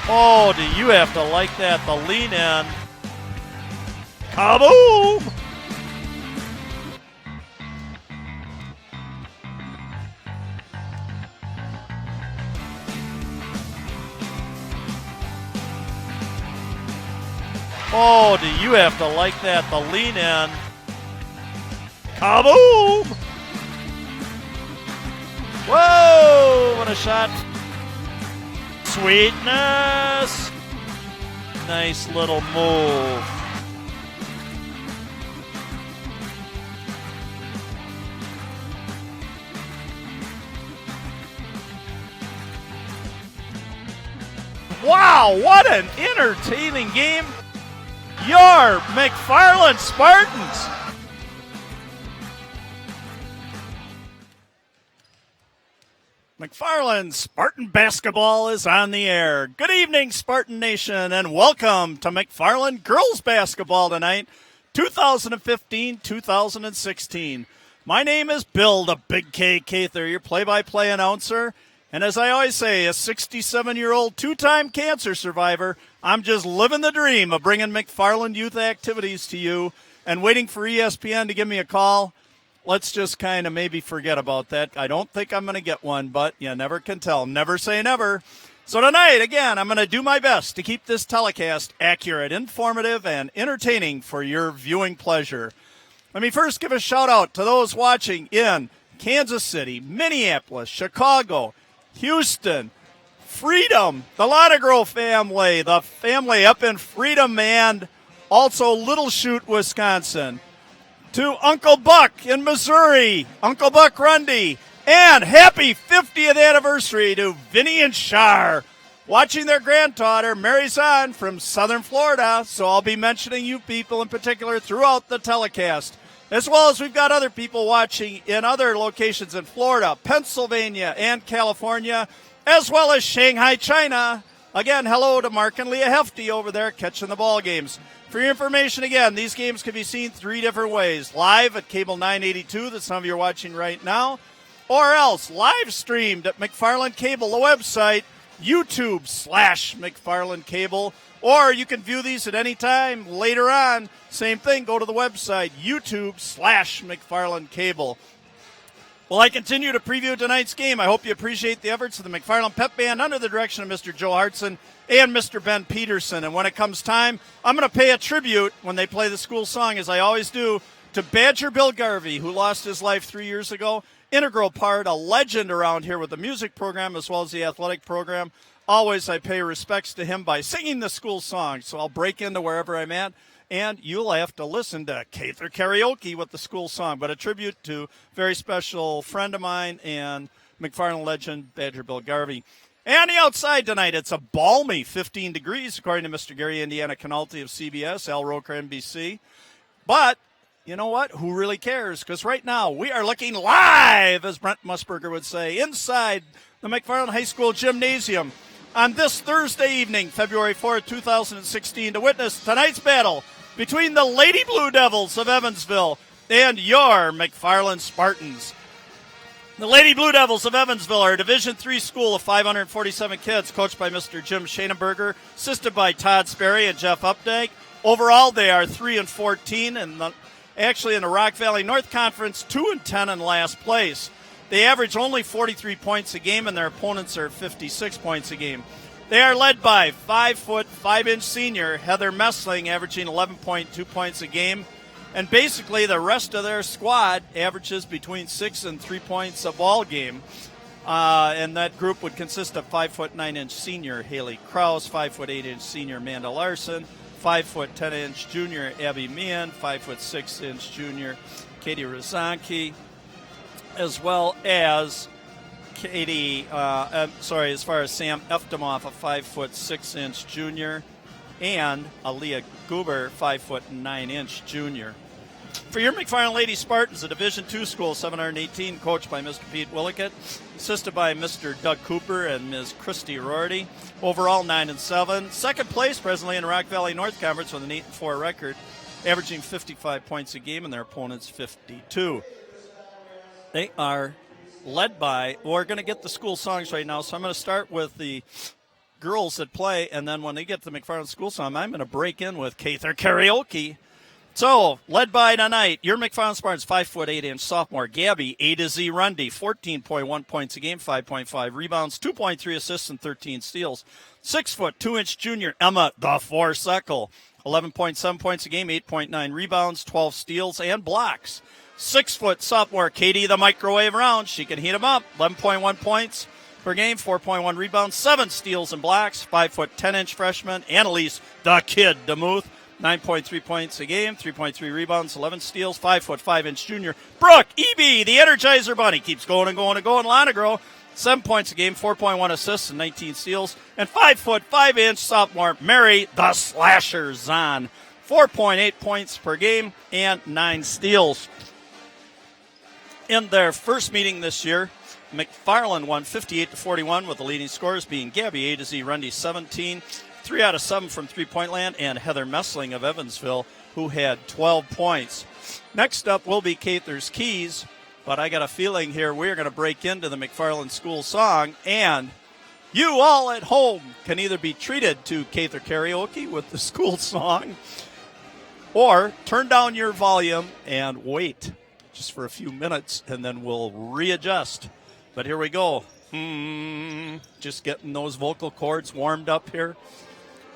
Oh, do you have to like that? The lean in. Kaboom! Oh, do you have to like that? The lean in. Kaboom! Whoa! What a shot. Sweetness. Nice little move. Wow, what an entertaining game. Your McFarland Spartans. McFarland Spartan basketball is on the air. Good evening, Spartan Nation, and welcome to McFarland girls basketball tonight, 2015-2016. My name is Bill, the Big K Cather, your play-by-play announcer. And as I always say, a 67-year-old two-time cancer survivor, I'm just living the dream of bringing McFarland youth activities to you and waiting for ESPN to give me a call. Let's just kind of maybe forget about that. I don't think I'm going to get one, but you never can tell. Never say never. So tonight, again, I'm going to do my best to keep this telecast accurate, informative, and entertaining for your viewing pleasure. Let me first give a shout-out to those watching in Kansas City, Minneapolis, Chicago, Houston, Freedom, the Lotta family, the family up in Freedom, and also Little Chute, Wisconsin. To Uncle Buck in Missouri, Uncle Buck Rundy, and happy 50th anniversary to Vinny and Shar, watching their granddaughter, Mary Zahn, from southern Florida. So I'll be mentioning you people in particular throughout the telecast, as well as we've got other people watching in other locations in Florida, Pennsylvania, and California, as well as Shanghai, China. Again, hello to Mark and Leah Hefty over there catching the ball games. For your information, again, these games can be seen three different ways. Live at Cable 982 that some of you are watching right now, or else live streamed at McFarland Cable, the website, YouTube/McFarland Cable, or you can view these at any time later on. Same thing, go to the website, YouTube/McFarland Cable. Well, I continue to preview tonight's game. I hope you appreciate the efforts of the McFarland Pep Band under the direction of Mr. Joe Hartson and Mr. Ben Peterson. And when it comes time, I'm going to pay a tribute when they play the school song, as I always do, to Badger Bill Garvey, who lost his life 3 years ago. Integral part, a legend around here with the music program as well as the athletic program. Always I pay respects to him by singing the school song. So I'll break into wherever I'm at, and you'll have to listen to Cather Karaoke with the school song. But a tribute to a very special friend of mine and McFarland legend, Badger Bill Garvey. And the outside tonight, it's a balmy 15 degrees, according to Mr. Gary Indiana Canalti of CBS, Al Roker NBC. But you know what? Who really cares? Because right now we are looking live, as Brent Musburger would say, inside the McFarland High School Gymnasium on this Thursday evening, February 4th, 2016, to witness tonight's battle between the Lady Blue Devils of Evansville and your McFarland Spartans. The Lady Blue Devils of Evansville are a Division III school of 547 kids, coached by Mr. Jim Shanenberger, assisted by Todd Sperry and Jeff Updike. Overall, they are 3-14, and actually in the Rock Valley North Conference, 2-10 in last place. They average only 43 points a game, and their opponents are 56 points a game. They are led by 5', 5" senior Heather Messling, averaging 11.2 points a game. And basically, the rest of their squad averages between 6 and 3 points a ball game. And that group would consist of 5', 9" senior Haley Krause, 5', 8" senior Amanda Larson, 5', 10" junior Abby Meehan, 5', 6" junior Katie Rozanki, as well as as far as Sam Eftemoff, a 5', 6" junior, and Aaliyah Goober, 5', 9" junior. For your McFarland Lady Spartans, a Division II school, 718, coached by Mr. Pete Willickett, assisted by Mr. Doug Cooper and Ms. Christy Rorty. Overall, 9-7. Second place presently in the Rock Valley North Conference with an 8-4 record, averaging 55 points a game, and their opponents 52. They are led by, we're going to get the school songs right now, so I'm going to start with the girls that play, and then when they get to the McFarland School Song, I'm going to break in with Cather Karaoke. So, led by tonight, your McFarland Spartans 5'8" sophomore Gabby A to Z Rundy, 14.1 points a game, 5.5 rebounds, 2.3 assists, and 13 steals. 6'2" junior Emma the Force Eckel, 11.7 points a game, 8.9 rebounds, 12 steals, and blocks. 6 foot sophomore Katie the Microwave Round, she can heat them up, 11.1 points per game, 4.1 rebounds, 7 steals and blocks. 5'10" freshman Annalise the Kid DeMuth, 9.3 points a game, 3.3 rebounds, 11 steals. 5'5" junior Brooke E.B., the Energizer Bunny, keeps going and going and going. Lonegro, 7 points a game, 4.1 assists, and 19 steals. And 5'5" sophomore Mary the Slasher Zahn, 4.8 points per game and 9 steals. In their first meeting this year, McFarland won 58-41, with the leading scorers being Gabby A to Z Rundy, 17, 3 out of 7 from three-point land, and Heather Messling of Evansville, who had 12 points. Next up will be Cather's Keys, but I got a feeling here we're going to break into the McFarland School Song, and you all at home can either be treated to Cather Karaoke with the school song, or turn down your volume and wait just for a few minutes, and then we'll readjust. But here we go. Just getting those vocal cords warmed up here.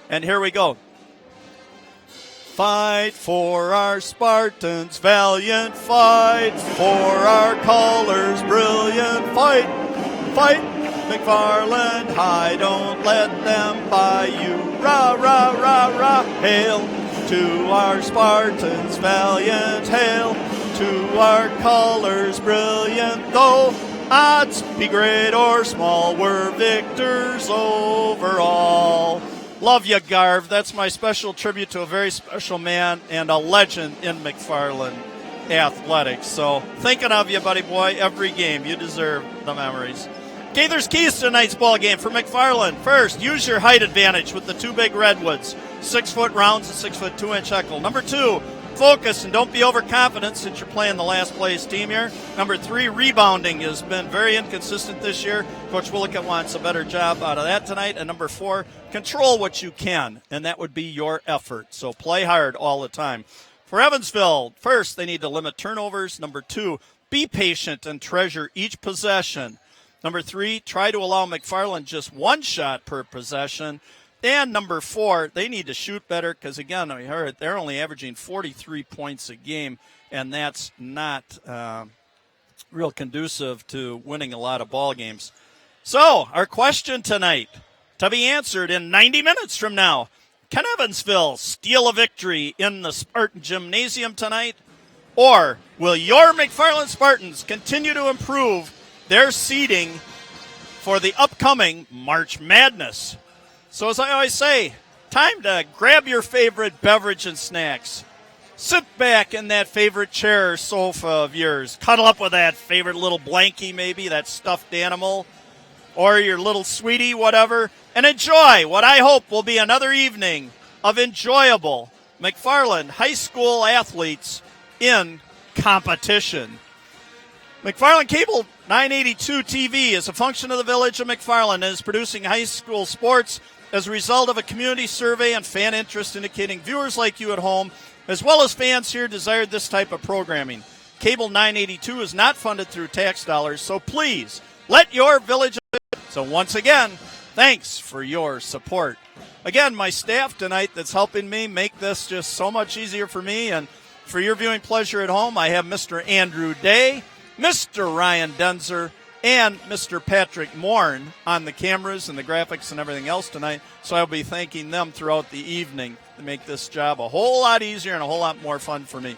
And here we go. Fight for our Spartans, valiant fight. For our colors, brilliant fight. Fight, McFarland High, don't let them buy you. Rah, rah, rah, rah. Hail to our Spartans, valiant. Hail to our colors, brilliant. Though odds be great or small, we're victors overall. Love you, Garv. That's my special tribute to a very special man and a legend in McFarland athletics. So thinking of you, buddy boy, every game. You deserve the memories. Cather's Keys to tonight's ball game for McFarland. First, use your height advantage with the two big redwoods, 6-foot rounds and 6'2" Eckel. Number 2, focus and don't be overconfident since you're playing the last place team here. Number 3, rebounding has been very inconsistent this year. Coach Willicott wants a better job out of that tonight. And number 4, control what you can, and that would be your effort. So play hard all the time. For Evansville, first, they need to limit turnovers. Number 2, be patient and treasure each possession. Number 3, try to allow McFarland just one shot per possession. And number 4, they need to shoot better because, again, I heard they're only averaging 43 points a game, and that's not real conducive to winning a lot of ball games. So our question tonight, to be answered in 90 minutes from now, can Evansville steal a victory in the Spartan Gymnasium tonight? Or will your McFarland Spartans continue to improve their seeding for the upcoming March Madness? So as I always say, time to grab your favorite beverage and snacks. Sit back in that favorite chair or sofa of yours. Cuddle up with that favorite little blankie maybe, that stuffed animal, or your little sweetie, whatever, and enjoy what I hope will be another evening of enjoyable McFarland High School athletes in competition. McFarland Cable 982 TV is a function of the village of McFarland and is producing high school sports as a result of a community survey and fan interest indicating viewers like you at home, as well as fans here, desired this type of programming. Cable 982 is not funded through tax dollars, so please let your village. So once again, thanks for your support. Again, my staff tonight that's helping me make this just so much easier for me and for your viewing pleasure at home, I have Mr. Andrew Day, Mr. Ryan Denzer, and Mr. Patrick Morn on the cameras and the graphics and everything else tonight. So I'll be thanking them throughout the evening to make this job a whole lot easier and a whole lot more fun for me.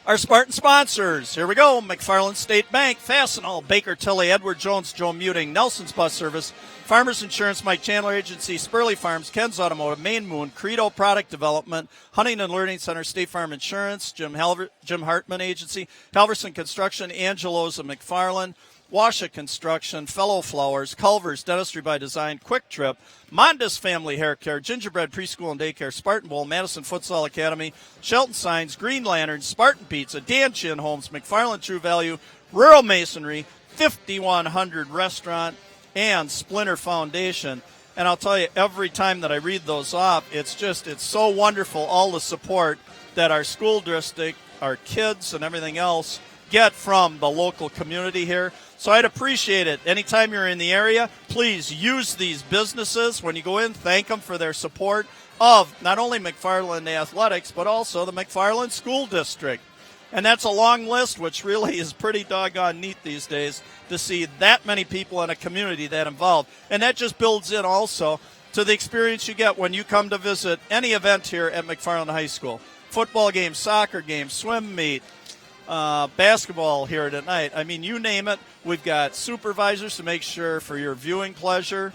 Our Spartan sponsors, here we go. McFarland State Bank, Fastenal, Baker Tilly, Edward Jones, Joe Muting, Nelson's Bus Service, Farmers Insurance, Mike Chandler Agency, Spurley Farms, Ken's Automotive, Main Moon, Credo Product Development, Huntington Learning Center, State Farm Insurance, Jim Hartman Agency, Halverson Construction, Angelo's of McFarland, Washa Construction, Fellow Flowers, Culver's Dentistry by Design, Quick Trip, Mondas Family Hair Care, Gingerbread Preschool and Daycare, Spartan Bowl, Madison Futsal Academy, Shelton Signs, Green Lantern, Spartan Pizza, Dan Chin Homes, McFarland True Value, Rural Masonry, 5100 Restaurant, and Splinter Foundation. And I'll tell you, every time that I read those off, it's so wonderful, all the support that our school district, our kids, and everything else get from the local community here. So I'd appreciate it. Anytime you're in the area, please use these businesses. When you go in, thank them for their support of not only McFarland Athletics, but also the McFarland School District. And that's a long list, which really is pretty doggone neat these days to see that many people in a community that involved. And that just builds in also to the experience you get when you come to visit any event here at McFarland High School. Football games, soccer games, swim meet, basketball here tonight. I mean, you name it. We've got supervisors to make sure for your viewing pleasure.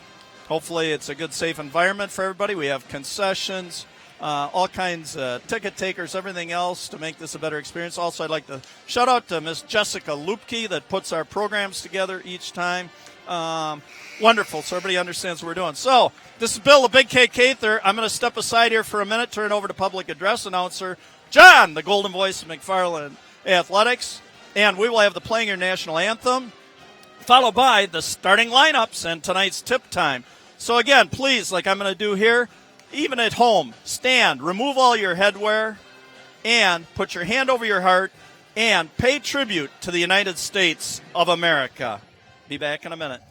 Hopefully it's a good, safe environment for everybody. We have concessions, all kinds of ticket takers, everything else to make this a better experience. Also, I'd like to shout out to Miss Jessica Lupke that puts our programs together each time. Wonderful, so everybody understands what we're doing. So, this is Bill, the Big K Cather. I'm going to step aside here for a minute, turn it over to public address announcer John, the golden voice of McFarland Athletics. And we will have the Playing Your National Anthem, followed by the starting lineups and tonight's tip time. So again, please, like I'm going to do here, even at home, stand, remove all your headwear, and put your hand over your heart and pay tribute to the United States of America. Be back in a minute.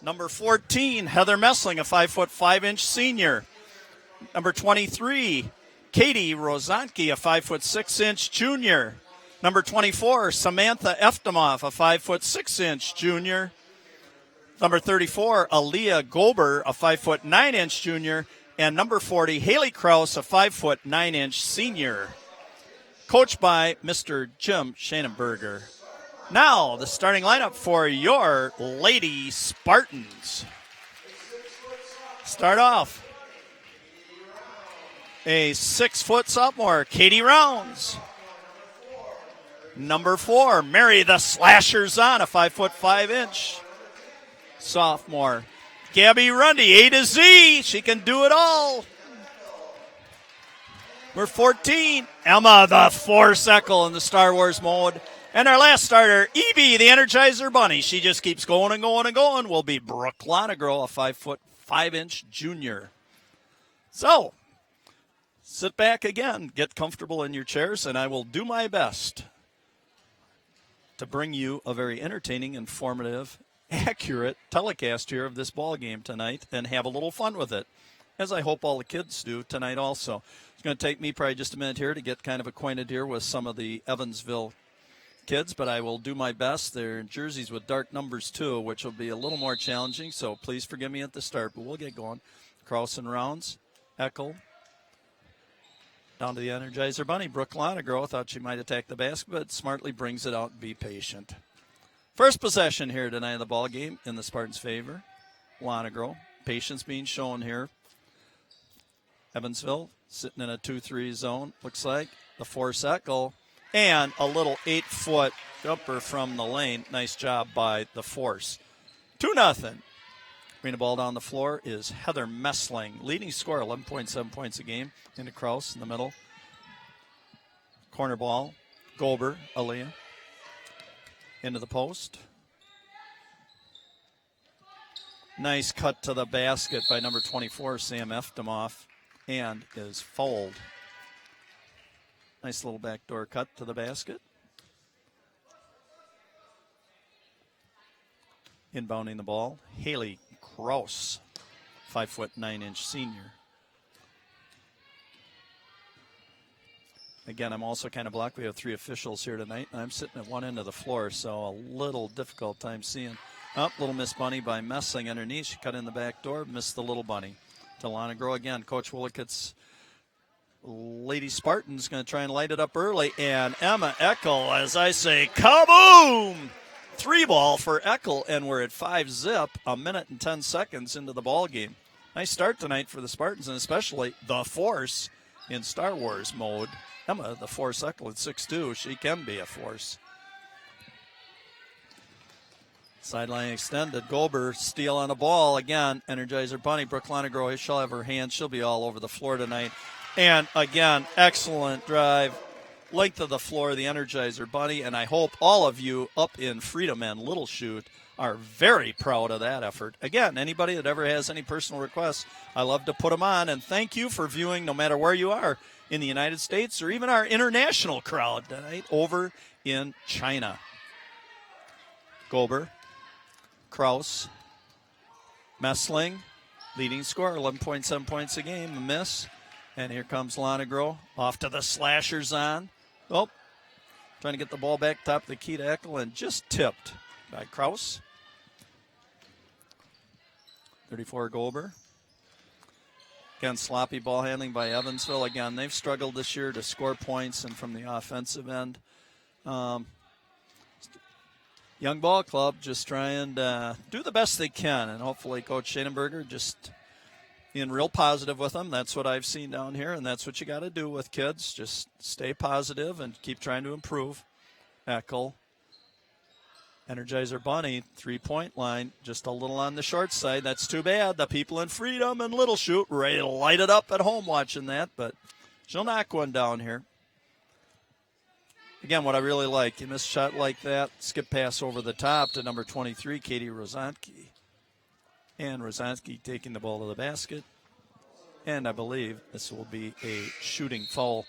Number 14, Heather Messling, a 5'5" senior. Number 23, Katie Rozanki, a 5'6" junior. Number 24, Samantha Eftemoff, a 5'6" junior. Number 34, Aaliyah Gober, a 5'9" junior. And number 40, Haley Krause, a 5'9" senior. Coached by Mr. Jim Schanenberger. Now, the starting lineup for your Lady Spartans. Start off. A 6-foot sophomore, Katie Rounds. Number 4, Mary the Slasher Zahn, a 5'5" sophomore. Gabby Rundy, A to Z. She can do it all. Number 14, Emma the Force Echo in the Star Wars mode. And our last starter, Evie, the Energizer Bunny. She just keeps going and going and going. Will be Brooke Lonegro, a 5'5" junior. So, sit back again, get comfortable in your chairs, and I will do my best to bring you a very entertaining, informative, accurate telecast here of this ball game tonight and have a little fun with it, as I hope all the kids do tonight also. It's going to take me probably just a minute here to get kind of acquainted here with some of the Evansville kids, but I will do my best. They're in jerseys with dark numbers too, which will be a little more challenging, so please forgive me at the start, but we'll get going. Carlson Rounds, Eckel, Down to the Energizer Bunny. Brooke Lonegro thought she might attack the basket, but smartly brings it out and be patient. First possession here tonight of the ball game in the Spartans' favor. Lonegro. Patience being shown here. Evansville sitting in a 2-3 zone, looks like. The force Eckel. And a little 8-foot jumper from the lane. Nice job by the force. 2-0. Bringing the ball down the floor is Heather Messling. Leading scorer, 11.7 points a game. Into Kraus in the middle. Corner ball. Gober, Aaliyah. Into the post. Nice cut to the basket by number 24, Sam Eftemoff, and is fouled. Nice little backdoor cut to the basket. Inbounding the ball, Haley Kraus, 5'9" senior. Again, I'm also kind of blocked. We have 3 officials here tonight. I'm sitting at one end of the floor, so a little difficult time seeing. Little miss bunny by Messling underneath. She cut in the back door, missed the little bunny. To Lonegro again. Coach Willicott's Lady Spartans going to try and light it up early. And Emma Eckel, as I say, kaboom! 3 ball for Eckel, and we're at 5-zip, a minute and 10 seconds into the ball game. Nice start tonight for the Spartans, and especially the Force in Star Wars mode. Emma, the Force Eckel at 6'2", she can be a force. Sideline extended. Gober steal on the ball. Again, Energizer Bunny. Brooke Lonegro, she'll have her hands. She'll be all over the floor tonight. And again, excellent drive. Length of the floor, the Energizer Bunny. And I hope all of you up in Freedom and Little Chute are very proud of that effort. Again, anybody that ever has any personal requests, I love to put them on. And thank you for viewing no matter where you are in the United States or even our international crowd tonight over in China. Gober. Kraus, Messling, leading scorer, 11.7 points a game, a miss. And here comes Lonegro, off to the slashers on. Oh, trying to get the ball back top of the key to Eckel and just tipped by Kraus. 34 Gober. Again, sloppy ball handling by Evansville. Again, they've struggled this year to score points and from the offensive end. Young ball club just trying to do the best they can, and hopefully Coach Schanenberger just being real positive with them. That's what I've seen down here, and that's what you got to do with kids. Just stay positive and keep trying to improve. Eckel, Energizer Bunny, 3-point line, just a little on the short side. That's too bad. The people in Freedom and Little Chute ready to light it up at home watching that, but she'll knock one down here. Again, what I really like, you miss a shot like that, skip pass over the top to number 23, Katie Rozanski. And Rozanski taking the ball to the basket. And I believe this will be a shooting foul.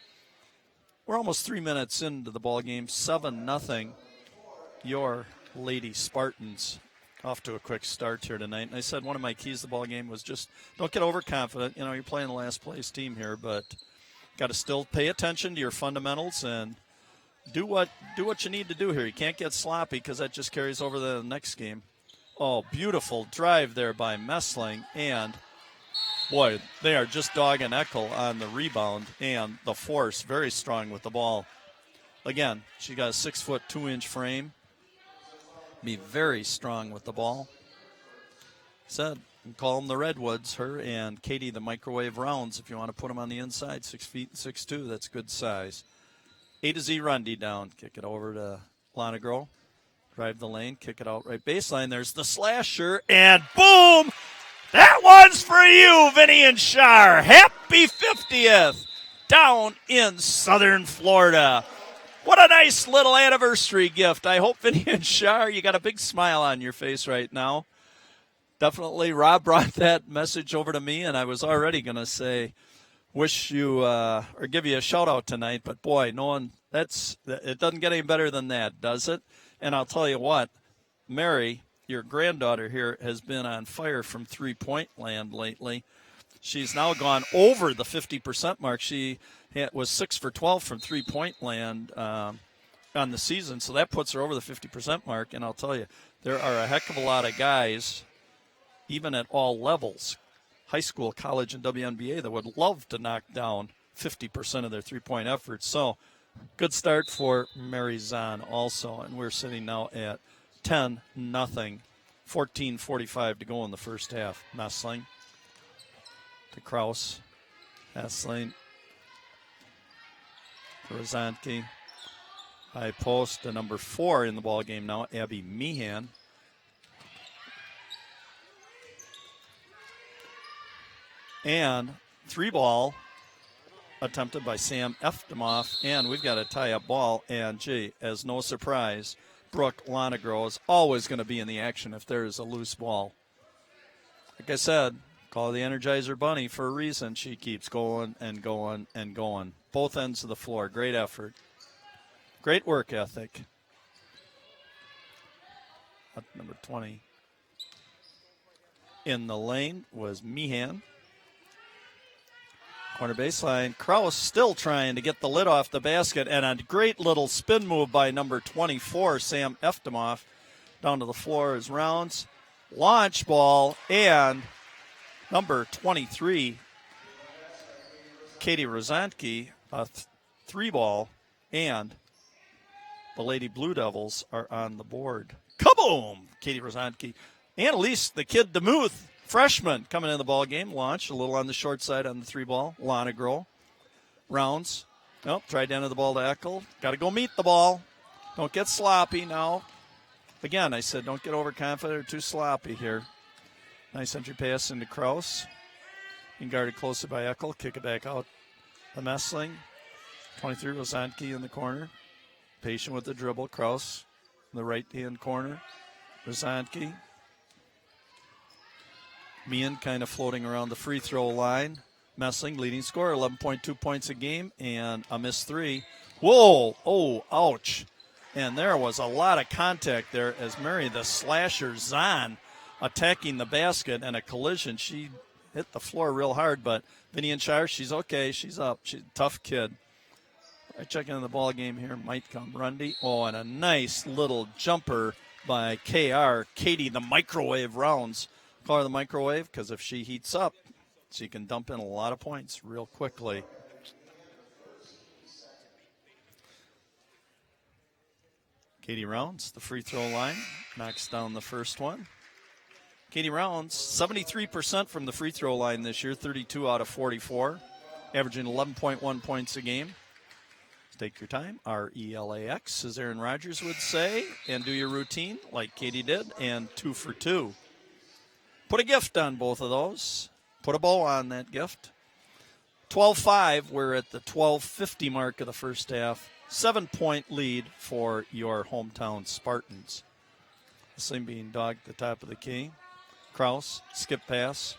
We're almost 3 minutes into the ball game, 7-0. Your Lady Spartans off to a quick start here tonight. And I said one of my keys to the ball game was just don't get overconfident. You know, you're playing the last place team here, but got to still pay attention to your fundamentals and do what you need to do here. You can't get sloppy because that just carries over to the next game. Oh, beautiful drive there by Messling. And, boy, they are just dogging Eckel on the rebound. And the Force very strong with the ball. Again, she got a 6', 2" frame. Be very strong with the ball. Said, call them the Redwoods, her and Katie the Microwave Rounds if you want to put them on the inside. 6 feet and 6'2". That's good size. A to Z Rundy down. Kick it over to Lonegro. Drive the lane. Kick it out right baseline. There's the slasher. And boom! That one's for you, Vinny and Shar. Happy 50th down in Southern Florida. What a nice little anniversary gift. I hope, Vinny and Shar, you got a big smile on your face right now. Definitely, Rob brought that message over to me, and I was already going to say, wish you or give you a shout out tonight, but boy, no one, it doesn't get any better than that, does it? And I'll tell you what, Mary, your granddaughter here, has been on fire from 3-point land lately. She's now gone over the 50% mark. She was 6 for 12 from 3-point land on the season, so that puts her over the 50% mark. And I'll tell you, there are a heck of a lot of guys, even at all levels, high school, college, and WNBA, that would love to knock down 50% of their three-point efforts. So good start for Mary Zahn also. And we're sitting now at 10-0. 14:45 to go in the first half. Messling to Kraus. Messling to Rozantke. High post to number 4 in the ball game now, Abby Meehan. And 3-ball attempted by Sam Eftemoff, and we've got a tie-up ball. And, gee, as no surprise, Brooke Lonegro is always going to be in the action if there is a loose ball. Like I said, call the Energizer Bunny for a reason. She keeps going and going and going. Both ends of the floor. Great effort. Great work ethic. Number 20 in the lane was Meehan. Corner baseline. Kraus still trying to get the lid off the basket, and a great little spin move by number 24, Sam Eftemoff. Down to the floor is Rounds. Launch ball, and number 23, Katie Rozantke, a 3-ball, and the Lady Blue Devils are on the board. Kaboom! Katie Rozantke. Annalise, the kid DeMuth, freshman, coming in the ball game. Launch a little on the short side on the 3-ball. Lonegro. Rounds. Oh, tried to enter the ball to Eckel. Got to go meet the ball. Don't get sloppy now. Again, I said don't get overconfident or too sloppy here. Nice entry pass into Kraus. And guarded closer by Eckel. Kick it back out to Messling. 23, Rozantke in the corner. Patient with the dribble. Kraus in the right-hand corner. Rozantke. Meehan kind of floating around the free throw line. Messling, leading scorer, 11.2 points a game, and a missed 3. Whoa! Oh, ouch. And there was a lot of contact there as Mary, the slasher, Zahn, attacking the basket, and a collision. She hit the floor real hard, but Vinny and Shire, she's okay. She's up. She's a tough kid. Right, checking in the ball game here might come Rundy. Oh, and a nice little jumper by KR, Katie the Microwave Rounds. Call her the Microwave because if she heats up, she can dump in a lot of points real quickly. Katie Rounds, the free throw line, knocks down the first one. Katie Rounds, 73% from the free throw line this year, 32 out of 44, averaging 11.1 points a game. Take your time, RELAX, as Aaron Rodgers would say, and do your routine like Katie did, and 2 for 2. Put a gift on both of those. Put a bow on that gift. 12-5, we're at the 12:50 mark of the first half. 7-point lead for your hometown Spartans. The same being dogged at the top of the key. Kraus, skip pass.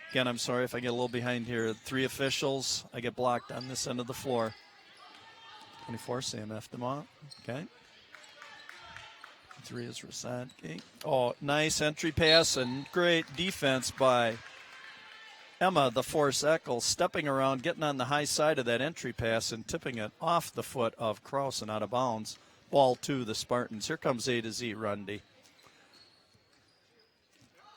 Again, I'm sorry if I get a little behind here. 3 officials. I get blocked on this end of the floor. 24, Sam Eftemoff. Okay. 3 is Rozantke. Oh, nice entry pass and great defense by Emma, the Force Eckel, stepping around, getting on the high side of that entry pass and tipping it off the foot of Kraus and out of bounds. Ball to the Spartans. Here comes A to Z, Rundy.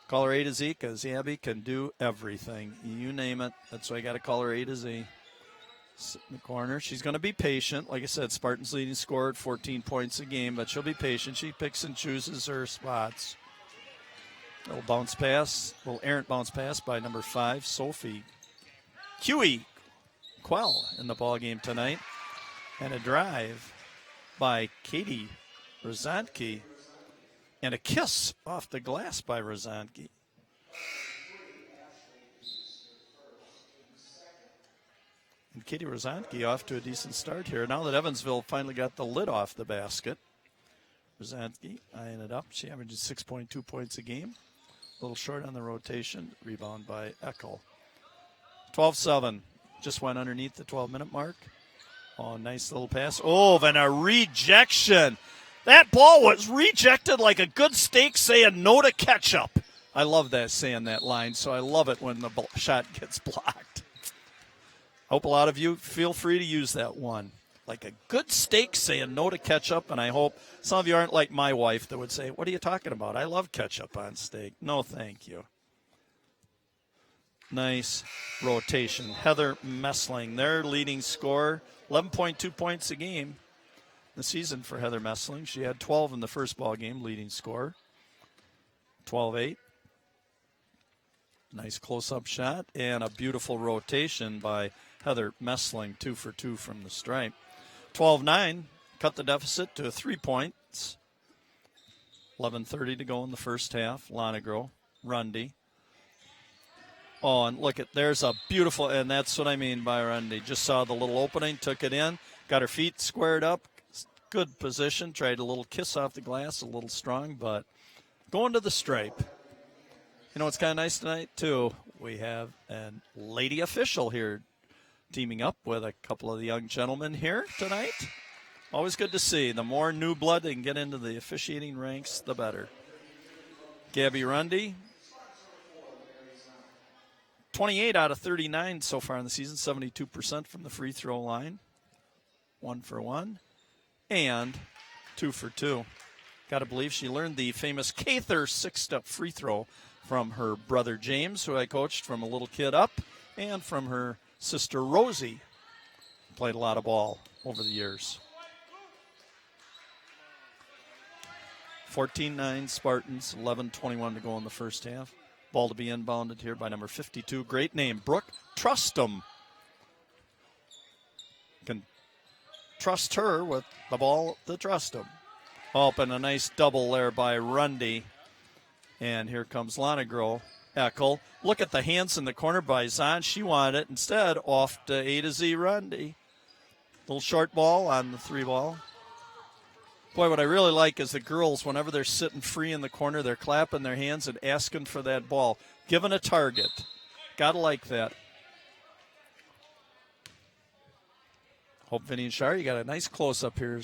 Call her A to Z because Abby can do everything. You name it. That's why I got to call her A to Z. Sit in the corner. She's going to be patient. Like I said, Spartans leading scorer at 14 points a game, but she'll be patient. She picks and chooses her spots. Little bounce pass, little errant bounce pass by number 5, Sophie Huey Quell in the ball game tonight. And a drive by Katie Rozantke. And a kiss off the glass by Rozantke. And Katie Rozantke off to a decent start here. Now that Evansville finally got the lid off the basket. Rozantke eyeing it up. She averages 6.2 points a game. A little short on the rotation. Rebound by Eckel. 12-7. Just went underneath the 12-minute mark. Oh, nice little pass. Oh, and a rejection. That ball was rejected like a good steak saying no to ketchup. I love that, saying that line, so I love it when the shot gets blocked. I hope a lot of you feel free to use that one. Like a good steak saying no to ketchup, and I hope some of you aren't like my wife that would say, what are you talking about? I love ketchup on steak. No, thank you. Nice rotation. Heather Messling, their leading scorer, 11.2 points a game this season for Heather Messling. She had 12 in the first ball game, leading scorer. 12-8. Nice close-up shot and a beautiful rotation by Heather Messling, 2 for 2 from the stripe. 12-9, cut the deficit to 3 points. 11:30 to go in the first half. Lonegro, Rundy. Oh, and look there's a beautiful, and that's what I mean by Rundy. Just saw the little opening, took it in, got her feet squared up. Good position, tried a little kiss off the glass, a little strong, but going to the stripe. You know what's kind of nice tonight, too? We have a lady official here teaming up with a couple of the young gentlemen here tonight. Always good to see. The more new blood they can get into the officiating ranks, the better. Gabby Rundy, 28 out of 39 so far in the season, 72% from the free throw line. 1 for 1 and 2 for 2. Got to believe she learned the famous Cather 6-step free throw from her brother James, who I coached from a little kid up, and from her sister Rosie. Played a lot of ball over the years. 14-9 Spartans, 11:21 to go in the first half. Ball to be inbounded here by number 52. Great name, Brooke Trustum. Can trust her with the ball to Trustum. Oh, and a nice double there by Rundy. And here comes Lonegro. Eckel. Look at the hands in the corner by Zahn. She wanted it instead off to A to Z Rundy. Little short ball on the 3-ball. Boy, what I really like is the girls, whenever they're sitting free in the corner, they're clapping their hands and asking for that ball. Giving a target. Gotta like that. Hope Vinny and Shar, you got a nice close-up here.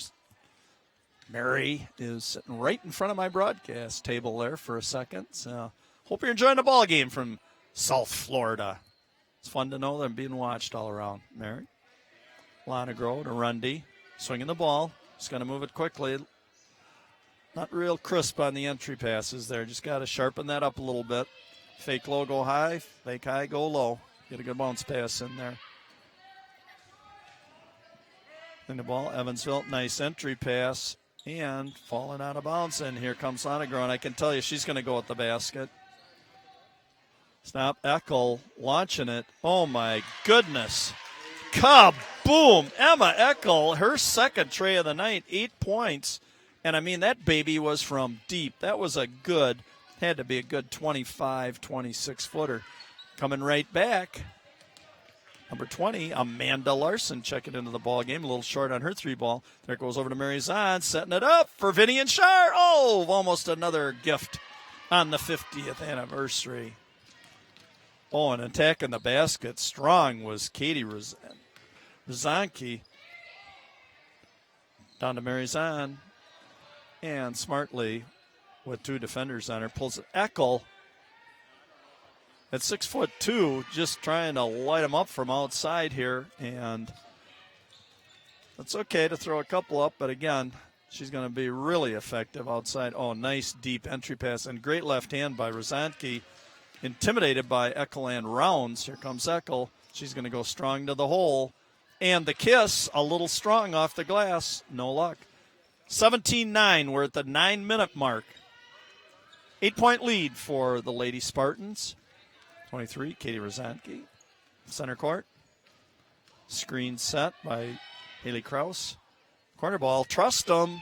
Mary is sitting right in front of my broadcast table there for a second. So hope you're enjoying the ball game from South Florida. It's fun to know they're being watched all around. Mary. Lonegro to Rundy. Swinging the ball. Just going to move it quickly. Not real crisp on the entry passes there. Just got to sharpen that up a little bit. Fake low, go high. Fake high, go low. Get a good bounce pass in there. In the ball, Evansville. Nice entry pass. And falling out of bounds. And here comes Lonegro. And I can tell you she's going to go at the basket. Snap. Eckel launching it. Oh, my goodness. Kaboom! Emma Eckel, her second tray of the night, 8 points. And, I mean, that baby was from deep. That was had to be a good 25, 26-footer. Coming right back, number 20, Amanda Larson checking into the ball game. A little short on her 3-ball. There it goes over to Mary Zahn, setting it up for Vinny and Shar. Oh, almost another gift on the 50th anniversary. Oh, and attacking the basket strong was Katie Rozanki. Down to Mary Zahn. And smartly, with 2 defenders on her, pulls it. Eckel at 6'2", just trying to light them up from outside here. And it's okay to throw a couple up, but again, she's going to be really effective outside. Oh, nice deep entry pass and great left hand by Rozanki. Intimidated by Eckel and Rounds. Here comes Eckel. She's going to go strong to the hole. And the kiss, a little strong off the glass. No luck. 17-9. We're at the 9-minute mark. 8-point lead for the Lady Spartans. 23, Katie Rozanki. Center court. Screen set by Haley Krause. Corner ball. Trustum.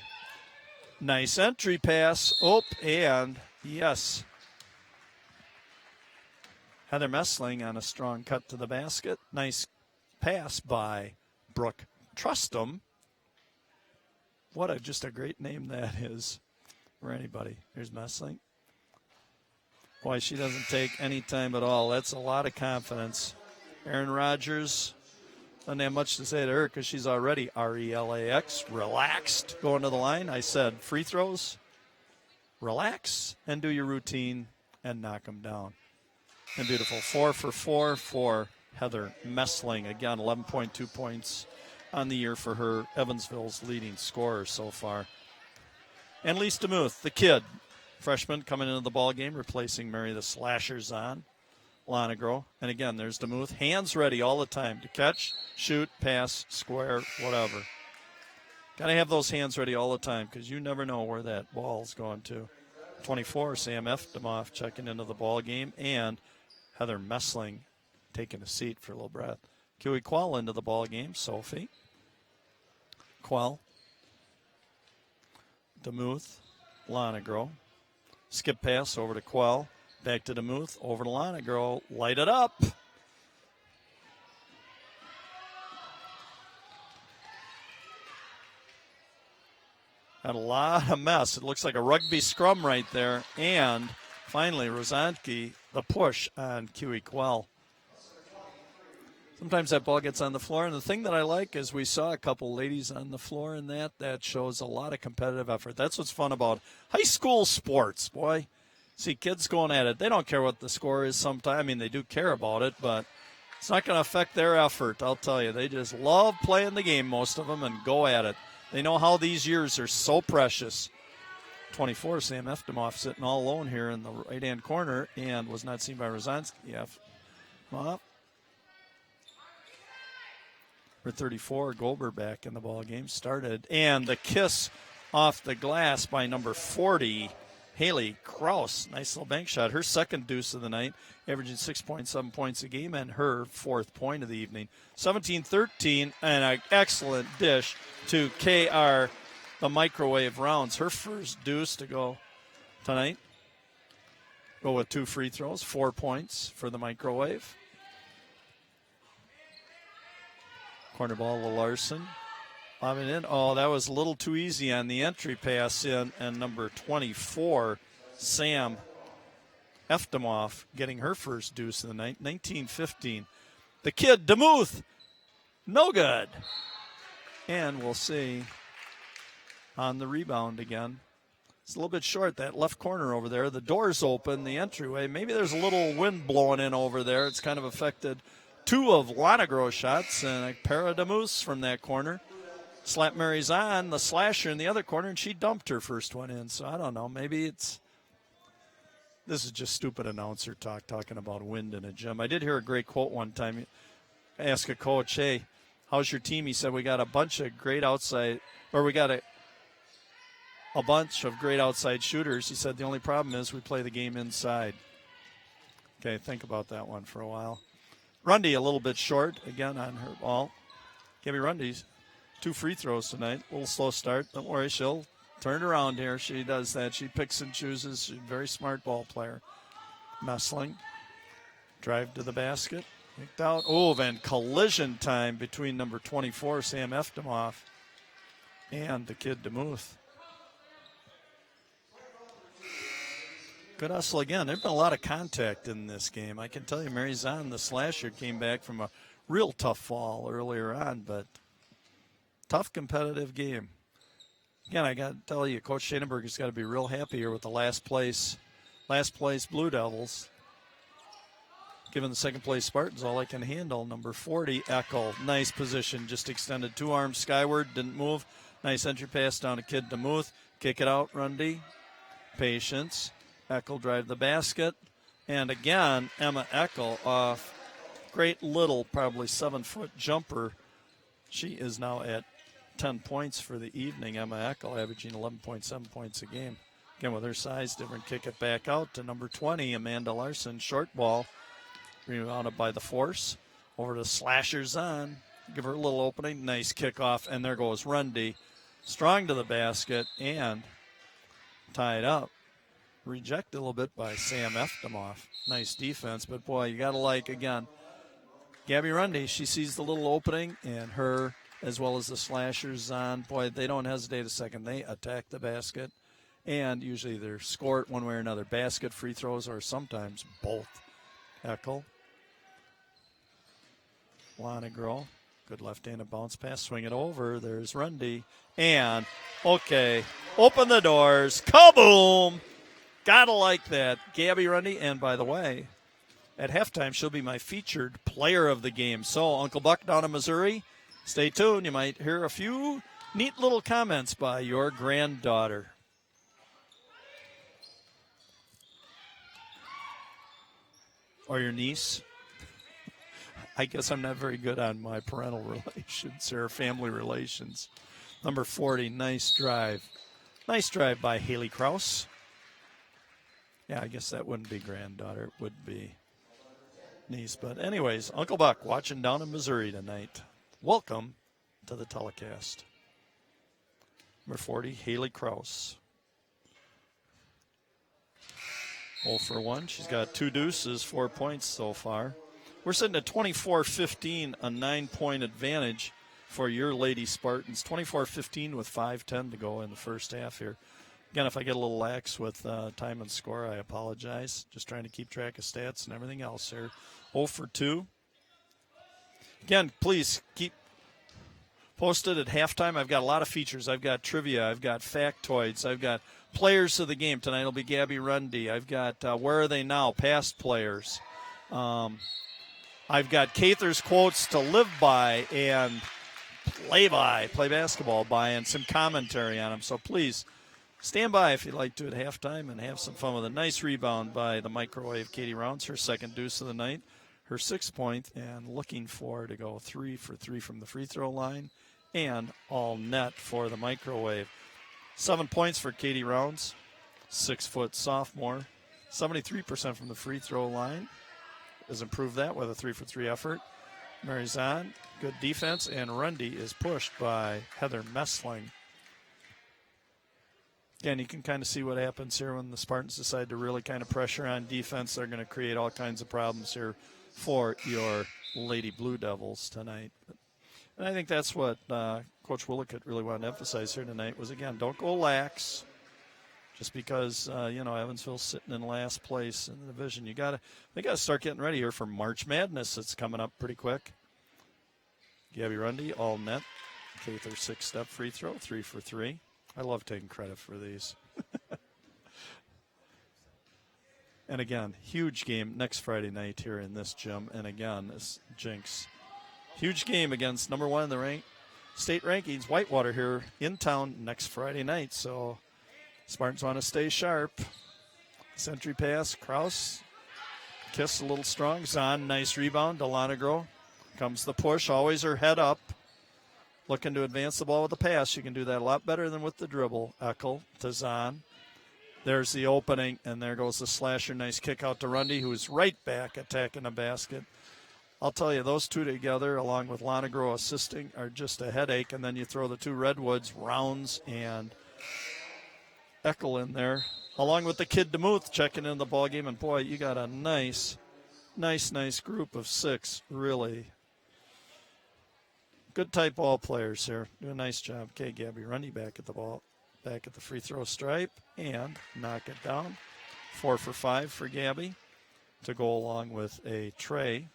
Nice entry pass. Oh, and yes. Heather Messling on a strong cut to the basket. Nice pass by Brooke Trustum. What just a great name that is for anybody. Here's Messling. Boy, she doesn't take any time at all. That's a lot of confidence. Erin Rogers, doesn't have much to say to her because she's already RELAX, relaxed, going to the line. I said free throws, relax, and do your routine and knock them down. And beautiful. 4 for 4 for Heather Messling. Again, 11.2 points on the year for her, Evansville's leading scorer so far. And Lee Demuth, the kid, freshman coming into the ball game, replacing Mary the Slasher Zahn. Lonegro. And again, there's DeMuth. Hands ready all the time to catch, shoot, pass, square, whatever. Got to have those hands ready all the time because you never know where that ball's going to. 24, Sam Eftemoff checking into the ball game. And Heather Messling taking a seat for a little breath. Kiwi Quell into the ball game. Sophie. Quell. DeMuth. Lonegro. Skip pass over to Quell. Back to DeMuth. Over to Lonegro. Light it up. Had a lot of mess. It looks like a rugby scrum right there. And finally, Rozanski, the push on Kiwi Quell. Sometimes that ball gets on the floor. And the thing that I like is we saw a couple ladies on the floor in that. That shows a lot of competitive effort. That's what's fun about high school sports, boy. See kids going at it. They don't care what the score is sometimes. I mean, they do care about it, but it's not going to affect their effort, I'll tell you. They just love playing the game, most of them, and go at it. They know how these years are so precious. 24, Sam Eftemoff sitting all alone here in the right-hand corner and was not seen by Rozanski. Eftemoff. For 34, Goldberg back in the ball game started. And the kiss off the glass by number 40, Haley Kraus. Nice little bank shot. Her second deuce of the night, averaging 6.7 points a game, and her fourth point of the evening. 17-13, and an excellent dish to KR, the microwave rounds. Her first deuce to go tonight. Go with 2 free throws, 4 points for the microwave. Corner ball to Larson. Bobbing in. Oh, that was a little too easy on the entry pass in. And number 24, Sam Eftemoff, getting her first deuce of the night. 19-15. The kid, DeMuth, no good. And we'll see on the rebound again. It's a little bit short, that left corner over there. The door's open, the entryway. Maybe there's a little wind blowing in over there. It's kind of affected 2 of Lonegro shots and a pair of DeMuths from that corner. Slap Mary's on the slasher in the other corner, and she dumped her first one in. So I don't know. Maybe this is just stupid announcer talk, talking about wind in a gym. I did hear a great quote one time. Ask a coach, hey, how's your team? He said, we got a bunch of great outside, or we got a bunch of great outside shooters. He said, the only problem is we play the game inside. Okay, think about that one for a while. Rundy a little bit short, again, on her ball. Gabby Rundy's 2 free throws tonight. A little slow start. Don't worry, she'll turn around here. She does that. She picks and chooses. She's a very smart ball player. Messling. Drive to the basket. Kicked out. Oh, then collision time between number 24, Sam Eftemoff, and the kid DeMuth. Good hustle again. There's been a lot of contact in this game. I can tell you, Mary Zahn, the slasher, came back from a real tough fall earlier on, but tough competitive game. Again, I got to tell you, Coach Schadenberg has got to be real happy here with the last place Blue Devils. Giving the second place Spartans all they can handle. Number 40, Eckel. Nice position. Just extended 2 arms skyward. Didn't move. Nice entry pass down to Kid DeMuth. Kick it out, Rundy. Patience. Eckel drive the basket. And again, Emma Eckel off. Great little, probably 7-foot jumper. She is now at 10 points for the evening. Emma Eckel averaging 11.7 points a game. Again, with her size different, kick it back out to number 20, Amanda Larson. Short ball. Rebounded by the Force. Over to Slashers on. Give her a little opening. Nice kickoff. And there goes Rundy. Strong to the basket and tied up. Rejected a little bit by Sam Eftemoff. Nice defense. But, boy, you got to like, again, Gabby Rundy. She sees the little opening, and her, as well as the Slashers on. Boy, they don't hesitate a second. They attack the basket. And usually either score it one way or another. Basket, free throws, or sometimes both. Eckel. Lonegro. Good left-handed bounce pass. Swing it over. There's Rundy. And, okay, open the doors. Kaboom! Gotta like that. Gabby Rundy. And, by the way, at halftime, she'll be my featured player of the game. So, Uncle Buck down in Missouri, stay tuned. You might hear a few neat little comments by your granddaughter. or your niece. I guess I'm not very good on my parental relations or family relations. Number 40, nice drive. Nice drive by Haley Krause. Yeah, I guess that wouldn't be granddaughter. It would be niece. But anyways, Uncle Buck watching down in Missouri tonight. Welcome to the telecast. Number 40, Haley Krause. 0 for 1. She's got 2 deuces, 4 points so far. We're sitting at 24-15, a 9-point advantage for your Lady Spartans. 24-15 with 5:10 to go in the first half here. Again, if I get a little lax with time and score, I apologize. Just trying to keep track of stats and everything else here. 0 for 2. Again, please keep posted at halftime. I've got a lot of features. I've got trivia. I've got factoids. I've got players of the game. Tonight will be Gabby Rundy. I've got Where Are They Now? Past players. I've got Cather's quotes to live by and play basketball by, and some commentary on them. So please stand by if you'd like to at halftime and have some fun with a nice rebound by the microwave Katie Rounds, her second deuce of the night, her 6th point, and looking for to go 3 for 3 from the free throw line and all net for the microwave. 7 points for Katie Rounds, 6-foot sophomore, 73% from the free throw line. Has improved that with a 3 for 3 effort. Mary Zahn, good defense, and Rundy is pushed by Heather Messling. Again, you can kind of see what happens here when the Spartans decide to really kind of pressure on defense. They're going to create all kinds of problems here for your Lady Blue Devils tonight. And I think that's what Coach Willickett really wanted to emphasize here tonight was, again, don't go lax. Just because Evansville's sitting in last place in the division, they got to start getting ready here for March Madness. It's coming up pretty quick. Gabby Rundy, all net. Cather 6-step free throw, 3 for 3. I love taking credit for these. And again, huge game next Friday night here in this gym. And again, this Jinx, huge game against number 1 in the state rankings, Whitewater, here in town next Friday night. So Spartans want to stay sharp. Century pass, Krause. Kiss a little strong. Zahn, nice rebound. Delanagro. Comes the push. Always her head up. Looking to advance the ball with the pass. She can do that a lot better than with the dribble. Eckel to Zahn. There's the opening, and there goes the slasher. Nice kick out to Rundy, who's right back attacking the basket. I'll tell you, those two together, along with Lonagro assisting, are just a headache. And then you throw the two Redwoods, Rounds, and Eckel in there, along with the kid DeMuth checking in the ball game. And boy, you got a nice group of 6. Really good type ball players here. Do a nice job. Okay, Gabby Rundy back at the free throw stripe and knock it down. 4 for 5 for Gabby to go along with a tray.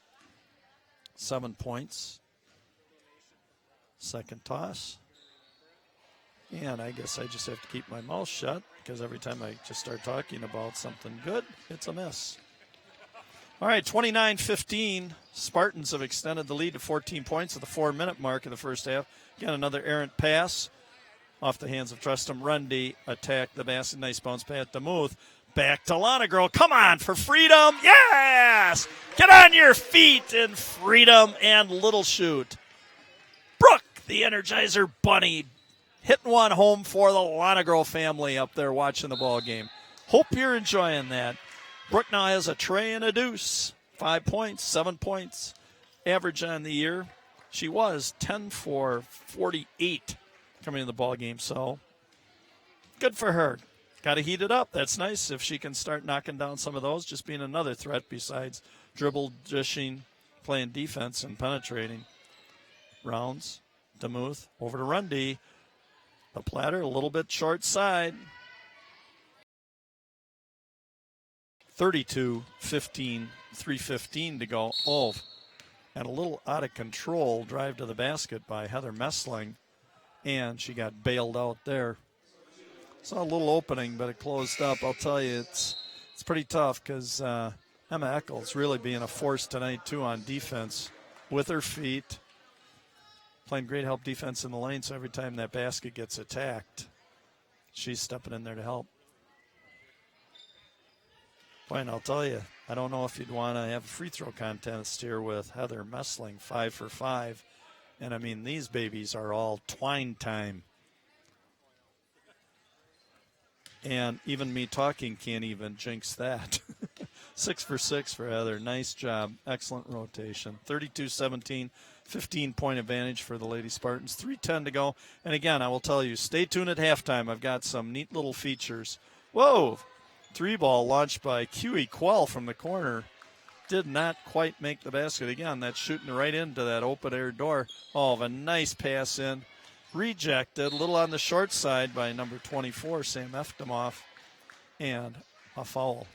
7 points. Second toss. And I guess I just have to keep my mouth shut because every time I just start talking about something good, it's a miss. All right, 29-15. Spartans have extended the lead to 14 points at the 4-minute mark in the first half. Again, another errant pass off the hands of Trustum Rundy. Attack the basket. Nice bounce pass to Muth. Back to Lonagro. Come on for freedom. Yes! Get on your feet in freedom and little shoot. Brooke, the Energizer Bunny, hitting one home for the Lonagro family up there watching the ball game. Hope you're enjoying that. Brooke now has a tray and a deuce. 5 points, 7 points average on the year. She was 10 for 48 coming into the ball game, so good for her. Got to heat it up. That's nice if she can start knocking down some of those, just being another threat besides dribble, dishing, playing defense, and penetrating. Rounds, DeMuth, over to Rundy. The platter a little bit short side. 32-15, 3:15 to go. Oh, and a little out of control drive to the basket by Heather Messling, and she got bailed out there. Saw a little opening, but it closed up. I'll tell you, it's pretty tough because Emma Eccles really being a force tonight, too, on defense with her feet. Playing great help defense in the lane, so every time that basket gets attacked, she's stepping in there to help. Boy, and I'll tell you, I don't know if you'd want to have a free throw contest here with Heather Messling, 5 for 5. And, I mean, these babies are all twine time. And even me talking can't even jinx that. 6 for 6 for Heather. Nice job. Excellent rotation. 32-17, 15-point advantage for the Lady Spartans. 3:10 to go. And, again, I will tell you, stay tuned at halftime. I've got some neat little features. Whoa! 3-ball launched by Huey Quell from the corner. Did not quite make the basket. Again, that's shooting right into that open air door. Oh, a nice pass in. Rejected, a little on the short side by number 24, Sam Eftemoff, and a foul.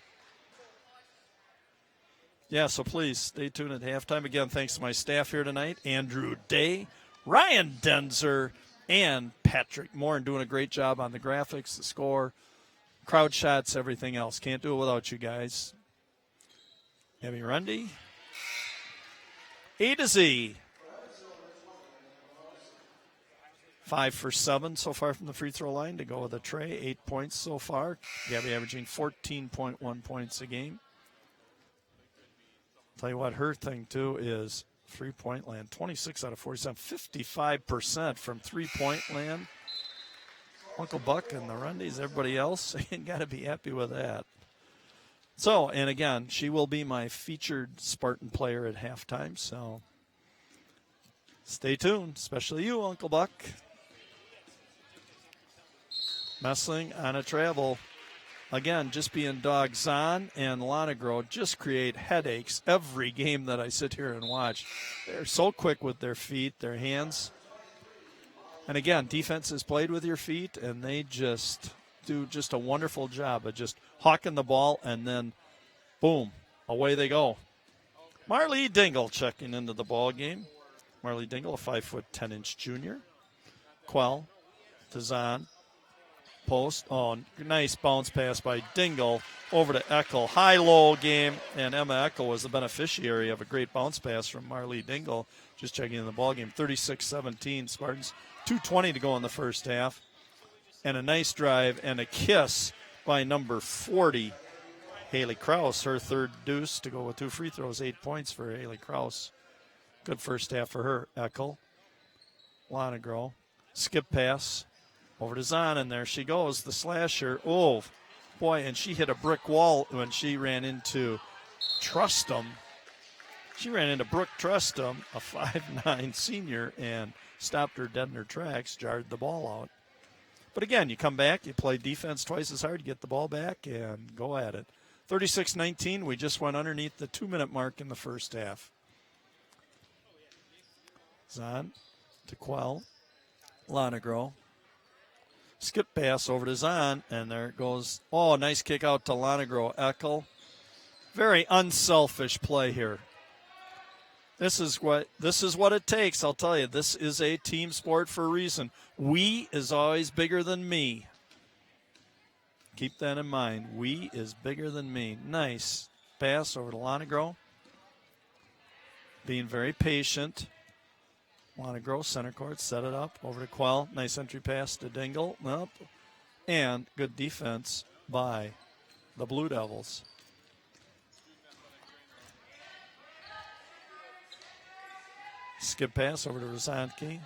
Yeah, so please stay tuned at halftime. Again, thanks to my staff here tonight, Andrew Day, Ryan Denzer, and Patrick Moore, doing a great job on the graphics, the score, crowd shots, everything else. Can't do it without you guys. Abby Rundy, A to Z. 5 for 7 so far from the free throw line to go with a tray. 8 points so far. Gabby averaging 14.1 points a game. Tell you what, her thing too is three-point land. 26 out of 47, 55% from three-point land. Uncle Buck and the Rundys, everybody else, ain't got to be happy with that. So, and again, she will be my featured Spartan player at halftime, so stay tuned, especially you, Uncle Buck. Messling on a travel. Again, just being dogs on, and Lonegro just create headaches every game that I sit here and watch. They're so quick with their feet, their hands. And again, defense is played with your feet, and they just do just a wonderful job of just hawking the ball, and then, boom, away they go. Marlee Dingle checking into the ball game. Marlee Dingle, a 5'10" junior. Quell to Zahn. Post. Oh, nice bounce pass by Dingle over to Eckel. High-low game, and Emma Eckel was the beneficiary of a great bounce pass from Marlee Dingle. Just checking in the ball game. 36-17 Spartans. 2:20 to go in the first half. And a nice drive and a kiss by number 40, Haley Krause. Her third deuce to go with 2 free throws. 8 points for Haley Krause. Good first half for her. Eckel. Lonegro. Skip pass. Over to Zahn, and there she goes, the slasher. Oh, boy, and she hit a brick wall when she ran into Trustum. She ran into Brooke Trustum, a 5'9" senior, and stopped her dead in her tracks, jarred the ball out. But again, you come back, you play defense twice as hard, get the ball back, and go at it. 36-19, we just went underneath the 2-minute mark in the first half. Zahn to Quell. Lonegro. Skip pass over to Zahn, and there it goes. Oh, nice kick out to Lonegro. Eckel. Very unselfish play here. This is what it takes. I'll tell you, this is a team sport for a reason. We is always bigger than me. Keep that in mind. We is bigger than me. Nice pass over to Lonegro. Being very patient. Lonegro, center court, set it up over to Quell. Nice entry pass to Dingle. Nope. And good defense by the Blue Devils. Skip pass over to Rozanski.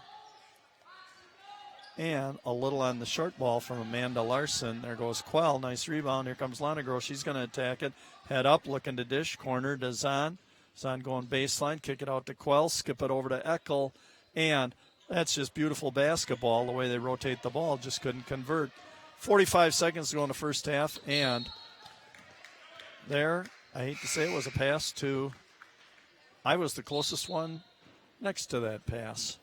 And a little on the short ball from Amanda Larson. There goes Quell. Nice rebound. Here comes Lonegro. She's going to attack it. Head up, looking to dish. Corner to Zahn. Zahn going baseline. Kick it out to Quell. Skip it over to Eckel. And that's just beautiful basketball, the way they rotate the ball. Just couldn't convert. 45 seconds to go in the first half. And there, I hate to say it, was a pass to, I was the closest one next to that pass.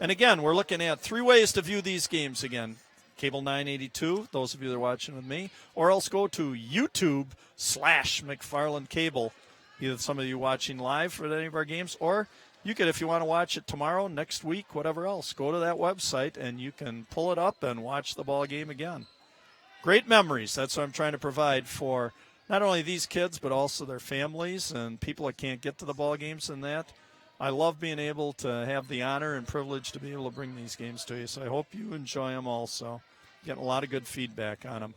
And again, we're looking at 3 ways to view these games again. Cable 982, those of you that are watching with me, or else go to YouTube/McFarland Cable. Either some of you watching live for any of our games, or you could, if you want to watch it tomorrow, next week, whatever else, go to that website and you can pull it up and watch the ball game again. Great memories. That's what I'm trying to provide for not only these kids, but also their families and people that can't get to the ball games and that. I love being able to have the honor and privilege to be able to bring these games to you. So I hope you enjoy them also. Getting a lot of good feedback on them.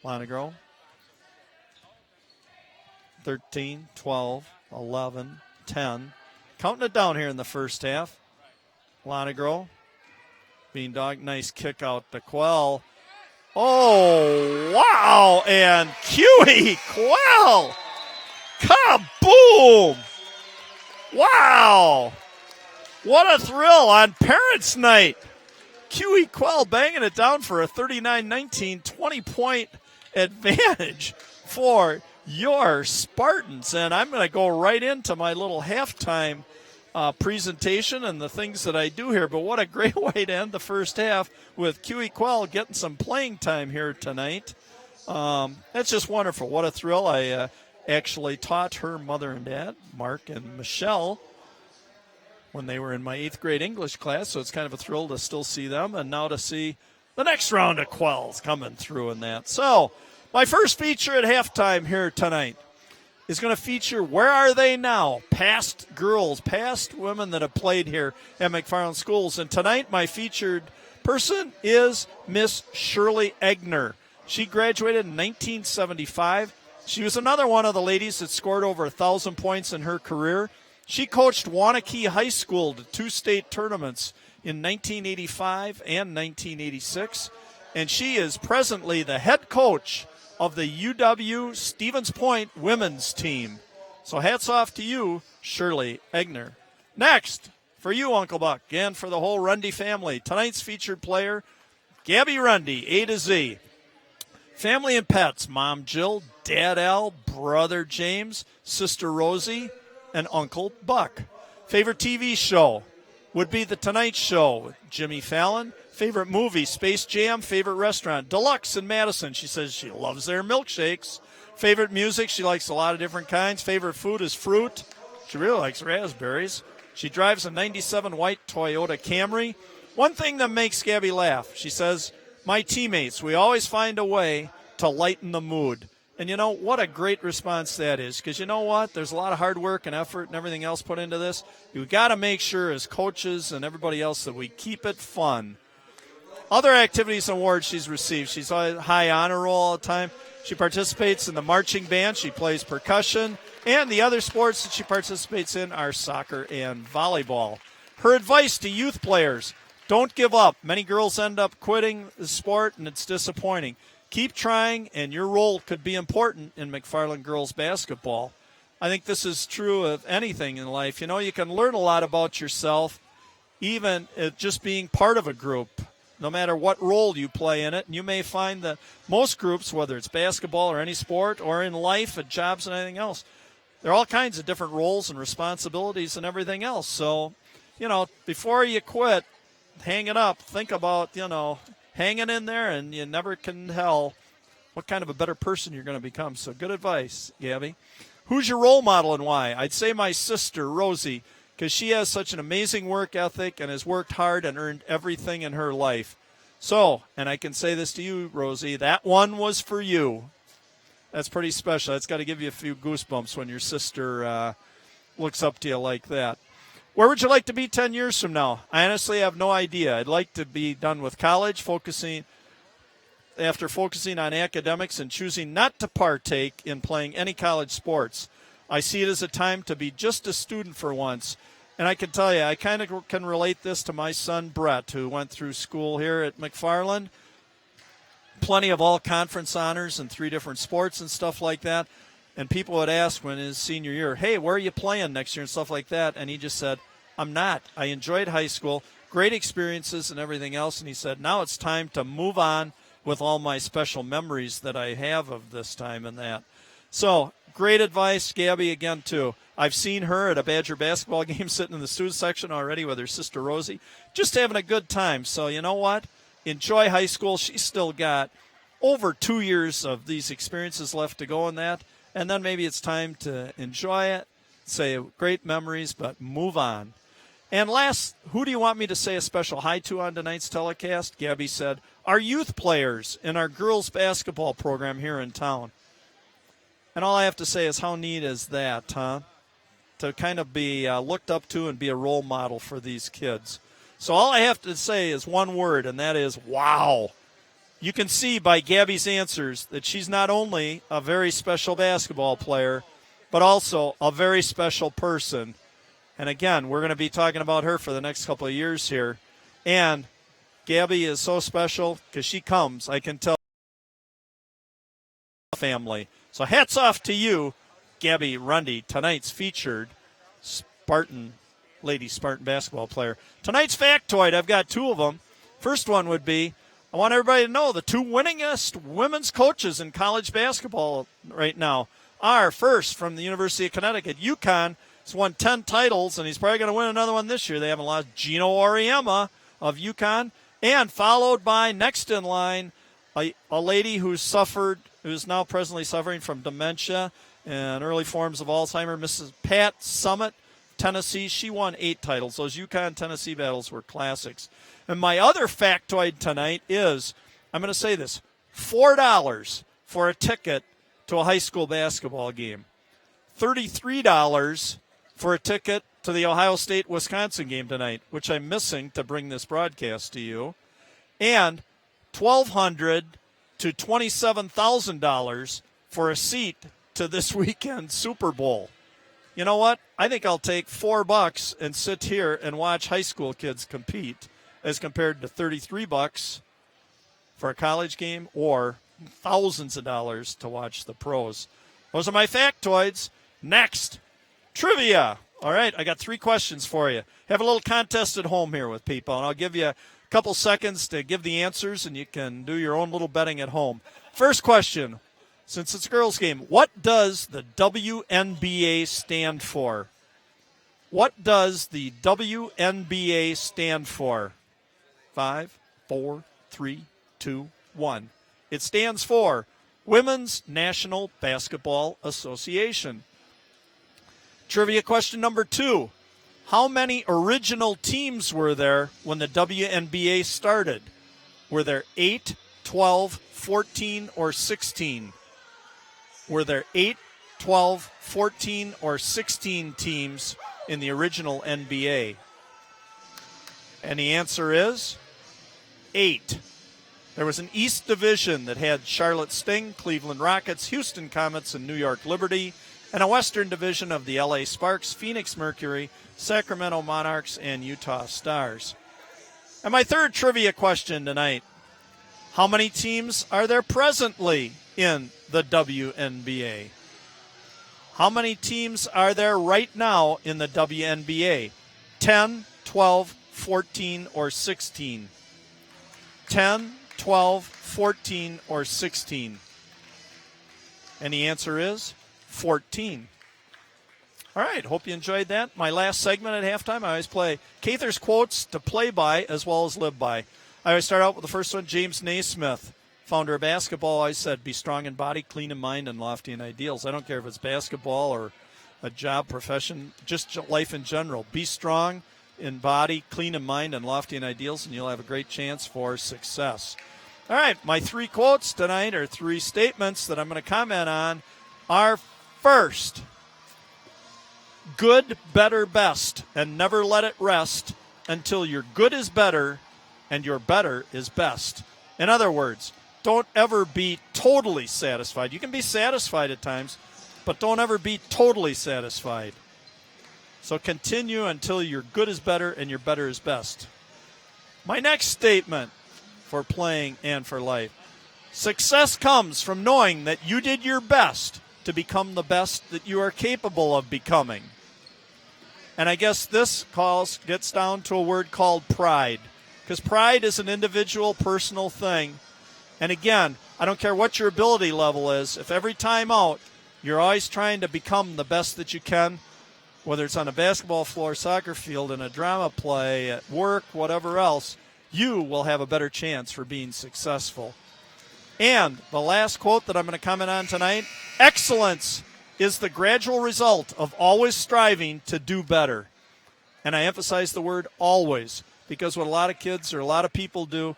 Lonegro 13, 12, 11, 10. Counting it down here in the first half. Lonegro. Beandog, nice kick out to Quell. Oh, wow. And Huey Quell. Kaboom. Wow. What a thrill on Parents' Night. Huey Quell banging it down for a 39-19 20-point advantage for your Spartans. And I'm going to go right into my little halftime presentation and the things that I do here. But what a great way to end the first half with Huey Quell getting some playing time here tonight. That's just wonderful. What a thrill. I actually taught her mother and dad, Mark and Michelle, when they were in my 8th grade English class. So it's kind of a thrill to still see them and now to see the next round of Quells coming through in that. So my first feature at halftime here tonight is going to feature Where Are They Now? Past girls, past women that have played here at McFarland Schools. And tonight my featured person is Miss Shirley Egner. She graduated in 1975. She was another one of the ladies that scored over 1,000 points in her career. She coached Waunakee High School to 2 state tournaments in 1985 and 1986. And she is presently the head coach of the UW Stevens Point women's team. So hats off to you, Shirley Egner. Next, for you, Uncle Buck, and for the whole Rundy family, tonight's featured player, Gabby Rundy, A to Z. Family and pets, Mom Jill, Dad Al, Brother James, Sister Rosie, and Uncle Buck. Favorite TV show would be The Tonight Show with Jimmy Fallon. Favorite movie, Space Jam. Favorite restaurant, Deluxe in Madison. She says she loves their milkshakes. Favorite music, she likes a lot of different kinds. Favorite food is fruit. She really likes raspberries. She drives a 97 white Toyota Camry. One thing that makes Gabby laugh, she says, my teammates, we always find a way to lighten the mood. And you know, what a great response that is, because you know what? There's a lot of hard work and effort and everything else put into this. You've got to make sure as coaches and everybody else that we keep it fun. Other activities and awards she's received. She's on high honor roll all the time. She participates in the marching band. She plays percussion. And the other sports that she participates in are soccer and volleyball. Her advice to youth players, don't give up. Many girls end up quitting the sport, and it's disappointing. Keep trying, and your role could be important in McFarland girls basketball. I think this is true of anything in life. You know, you can learn a lot about yourself, even just being part of a group, no matter what role you play in it. And you may find that most groups, whether it's basketball or any sport or in life and jobs and anything else, there are all kinds of different roles and responsibilities and everything else. So, you know, before you quit, hang it up. Think about, you know, hanging in there, and you never can tell what kind of a better person you're going to become. So good advice, Gabby. Who's your role model and why? I'd say my sister, Rosie, because she has such an amazing work ethic and has worked hard and earned everything in her life. So, and I can say this to you, Rosie, that one was for you. That's pretty special. That's got to give you a few goosebumps when your sister looks up to you like that. Where would you like to be 10 years from now? I honestly have no idea. I'd like to be done with college, after focusing on academics and choosing not to partake in playing any college sports. I see it as a time to be just a student for once. And I can tell you, I kind of can relate this to my son, Brett, who went through school here at McFarland. Plenty of all-conference honors in 3 different sports and stuff like that. And people would ask when his senior year, hey, where are you playing next year and stuff like that? And he just said, I'm not. I enjoyed high school, great experiences and everything else. And he said, now it's time to move on with all my special memories that I have of this time and that. So great advice, Gabby, again, too. I've seen her at a Badger basketball game sitting in the student section already with her sister Rosie, just having a good time. So you know what? Enjoy high school. She's still got over 2 years of these experiences left to go in that. And then maybe it's time to enjoy it, say great memories, but move on. And last, who do you want me to say a special hi to on tonight's telecast? Gabby said, our youth players in our girls basketball program here in town. And all I have to say is how neat is that, huh? To kind of be looked up to and be a role model for these kids. So all I have to say is one word, and that is wow. You can see by Gabby's answers that she's not only a very special basketball player, but also a very special person. And again, we're going to be talking about her for the next couple of years here. And Gabby is so special because she comes, I can tell, family. So hats off to you, Gabby Rundy, tonight's featured Lady Spartan basketball player. Tonight's factoid, I've got two of them. First one would be, I want everybody to know the two winningest women's coaches in college basketball right now are, first, from the University of Connecticut, UConn. He's won 10 titles, and he's probably going to win another one this year. They haven't lost. Gino Auriemma of UConn. And followed by, next in line, a lady who's now presently suffering from dementia and early forms of Alzheimer's, Mrs. Pat Summitt, Tennessee. She won 8 titles. Those UConn-Tennessee battles were classics. And my other factoid tonight is, I'm going to say this, $4 for a ticket to a high school basketball game. $33 for a ticket to the Ohio State-Wisconsin game tonight, which I'm missing to bring this broadcast to you. And $1,200 to $27,000 for a seat to this weekend's Super Bowl. You know what? I think I'll take $4 and sit here and watch high school kids compete as compared to $33 for a college game or thousands of dollars to watch the pros. Those are my factoids. Next, trivia. All right, I got 3 questions for you. Have a little contest at home here with people, and I'll give you a couple seconds to give the answers, and you can do your own little betting at home. First question, since it's a girls' game, what does the WNBA stand for? What does the WNBA stand for? 5, 4, 3, 2, 1. It stands for Women's National Basketball Association. Trivia question number 2. How many original teams were there when the WNBA started? Were there 8, 12, 14, or 16? Were there 8, 12, 14, or 16 teams in the original NBA? And the answer is 8. There was an East Division that had Charlotte Sting, Cleveland Rockets, Houston Comets, and New York Liberty, and a Western Division of the LA Sparks, Phoenix Mercury, Sacramento Monarchs, and Utah Stars. And my third trivia question tonight, how many teams are there presently in the WNBA? How many teams are there right now in the WNBA? 10, 12, 14, or 16? 10, 12, 14, or 16? And the answer is 14. All right, hope you enjoyed that. My last segment at halftime, I always play Cather's quotes to play by as well as live by. I always start out with the first one. James Naismith, founder of basketball, always said, be strong in body, clean in mind, and lofty in ideals. I don't care if it's basketball or a job, profession, just life in general. Be strong in body, clean in mind, and lofty in ideals, and you'll have a great chance for success. All right, my 3 quotes tonight, or 3 statements that I'm going to comment on, are first, good, better, best, and never let it rest until your good is better and your better is best. In other words, don't ever be totally satisfied. You can be satisfied at times, but don't ever be totally satisfied. So continue until your good is better and your better is best. My next statement for playing and for life. Success comes from knowing that you did your best to become the best that you are capable of becoming. And I guess this gets down to a word called pride. Because pride is an individual, personal thing. And again, I don't care what your ability level is. If every time out you're always trying to become the best that you can, whether it's on a basketball floor, soccer field, in a drama play, at work, whatever else, you will have a better chance for being successful. And the last quote that I'm going to comment on tonight, excellence is the gradual result of always striving to do better. And I emphasize the word always, because what a lot of kids or a lot of people do,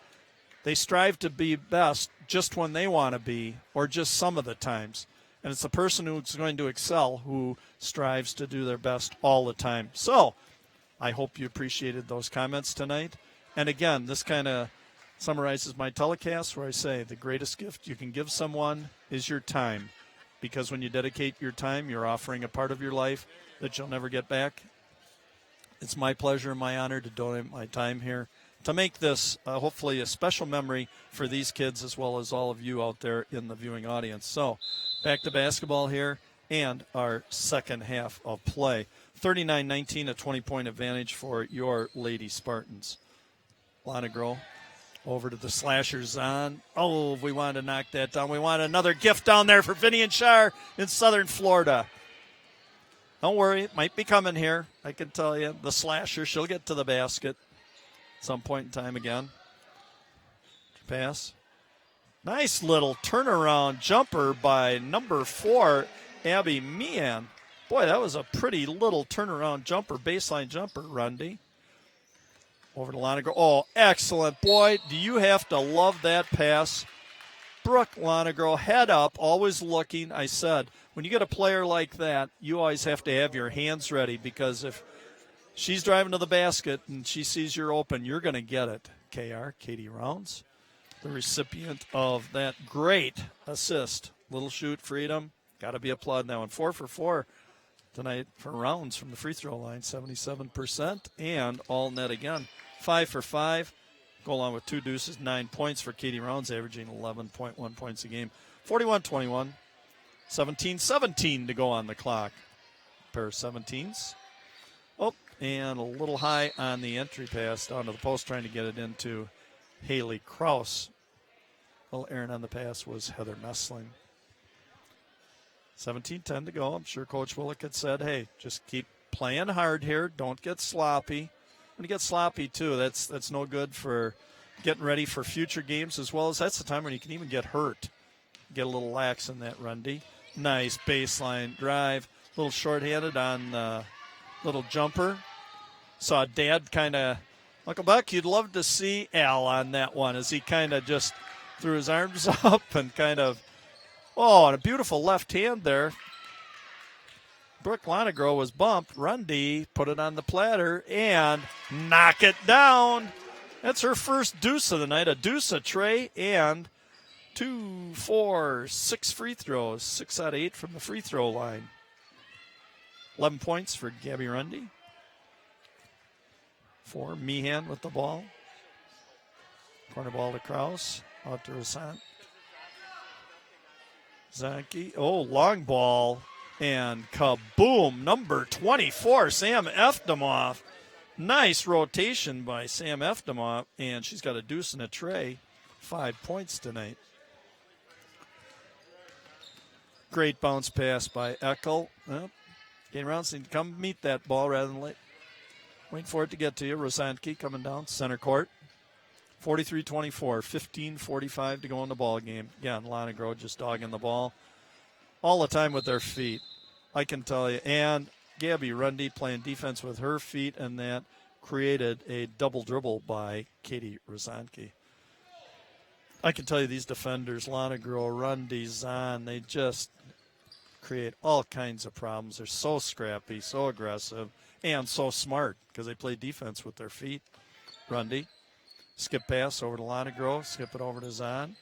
they strive to be best just when they want to be, or just some of the times. And it's the person who's going to excel who strives to do their best all the time. So I hope you appreciated those comments tonight. And again, this kind of summarizes my telecast where I say the greatest gift you can give someone is your time. because when you dedicate your time, you're offering a part of your life that you'll never get back. It's my pleasure and my honor to donate my time here to make this hopefully a special memory for these kids as well as all of you out there in the viewing audience. So back to basketball here and our second half of play. 39-19, a 20-point advantage for your Lady Spartans. Lonegro over to the slashers on. Oh, we wanted to knock that down. We want another gift down there for Vinny and Shar in Southern Florida. Don't worry, it might be coming here. I can tell you. The slasher, she'll get to the basket at some point in time again. Pass. Nice little turnaround jumper by number 4, Abby Meehan. Boy, that was a pretty little turnaround jumper, baseline jumper, Rundy. Over to Lonegro. Oh, excellent. Boy, do you have to love that pass. Brooke Lonegro, head up, always looking. I said, when you get a player like that, you always have to have your hands ready because if she's driving to the basket and she sees you're open, you're going to get it. KR, Katie Rounds, the recipient of that great assist. Little shoot freedom. Got to be applauded now. And 4 for 4 tonight for Rounds from the free throw line, 77%, and all net again. 5 for 5. Go along with 2 deuces, 9 points for Katie Rounds, averaging 11.1 points a game. 41-21, 17-17 to go on the clock. Pair of 17s. Oh, and a little high on the entry pass down to the post, trying to get it into Haley Kraus. Little errant on the pass was Heather Messling. 17-10 to go. I'm sure Coach Willick had said, hey, just keep playing hard here. Don't get sloppy. When you get sloppy, too, that's no good for getting ready for future games, as well as that's the time when you can even get hurt. Get a little lax in that, Rundy. Nice baseline drive. A little shorthanded on the little jumper. Saw Dad kind of, Uncle Buck, you'd love to see Al on that one as he kind of just threw his arms up and kind of, oh, and a beautiful left hand there. Brooke Lonegro was bumped. Rundy put it on the platter and knock it down. That's her first deuce of the night, a deuce, a tray, and 2, 4, 6 free throws. 6 out of 8 from the free throw line. 11 points for Gabby Rundy. 4, Meehan with the ball. Corner ball to Kraus. Out to Rasan. Zanke. Oh, long ball. And kaboom, number 24, Sam Efdemoff. Nice rotation by Sam Efdemoff. And she's got a deuce and a tray. 5 points tonight. Great bounce pass by Eckel. Getting around, so come meet that ball rather than wait for it to get to you. Rosanke coming down center court. 43-24, 15:45 to go in the ball game. Again, Lonegro just dogging the ball all the time with their feet, I can tell you. And Gabby Rundy playing defense with her feet, and that created a double dribble by Katie Rosanke. I can tell you these defenders, Lonegro, Rundy, Zahn, they just create all kinds of problems. They're so scrappy, so aggressive, and so smart because they play defense with their feet. Rundy, skip pass over to Lonegro, skip it over to Zahn.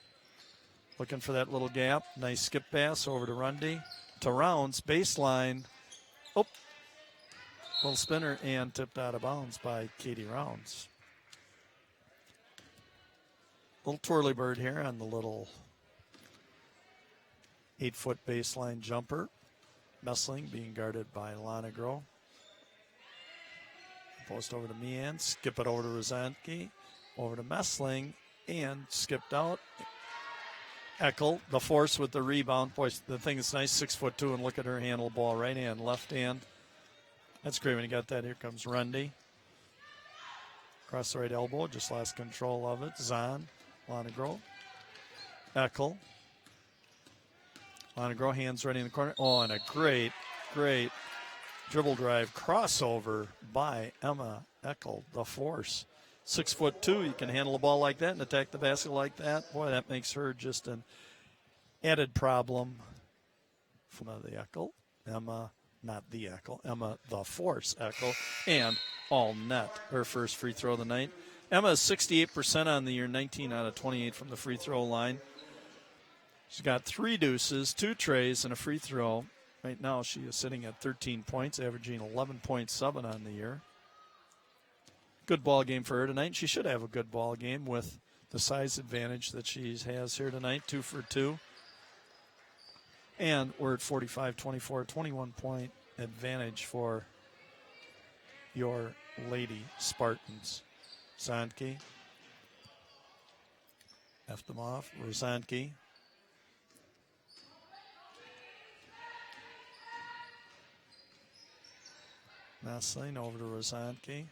Looking for that little gap. Nice skip pass over to Rundy. To Rounds, baseline. Oh, little spinner and tipped out of bounds by Katie Rounds. Little twirly bird here on the little 8-foot baseline jumper. Messling being guarded by Lonegro. Post over to Meehan. Skip it over to Rosanke. Over to Messling. And skipped out. Eckel, the force with the rebound. Boy, the thing is nice, 6'2", and look at her handle ball. Right hand, left hand. That's great when you got that. Here comes Rundy. Across the right elbow, just lost control of it. Zahn, Lonegro. Eckel. Lonegro, hands ready in the corner. Oh, and a great dribble drive crossover by Emma Eckel, the force. 6'2", you can handle a ball like that and attack the basket like that. Boy, that makes her just an added problem. From the Eckel, Emma, not the Eckel, Emma the Force Eckel, and all net. Her first free throw of the night. Emma is 68% on the year, 19 out of 28 from the free throw line. She's got 3 deuces, 2 trays, and a free throw. Right now she is sitting at 13 points, averaging 11.7 on the year. Good ball game for her tonight. She should have a good ball game with the size advantage that she has here tonight, 2 for 2. And we're at 45-24, 21-point advantage for your Lady Spartans. Zonke. F them off. Rozanke. Messling over to Rozanke.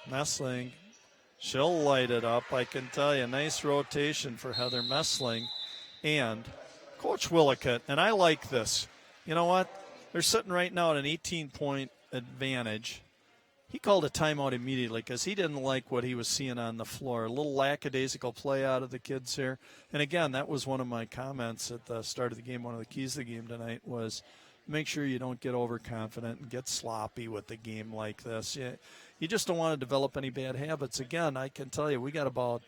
Messling, she'll light it up. I can tell you, nice rotation for Heather Messling and Coach Willicott. And I like this. You know what? They're sitting right now at an 18-point advantage. He called a timeout immediately because he didn't like what he was seeing on the floor. A little lackadaisical play out of the kids here. And again, that was one of my comments at the start of the game. One of the keys of the game tonight was make sure you don't get overconfident and get sloppy with the game like this. You just don't want to develop any bad habits. Again, I can tell you, we got about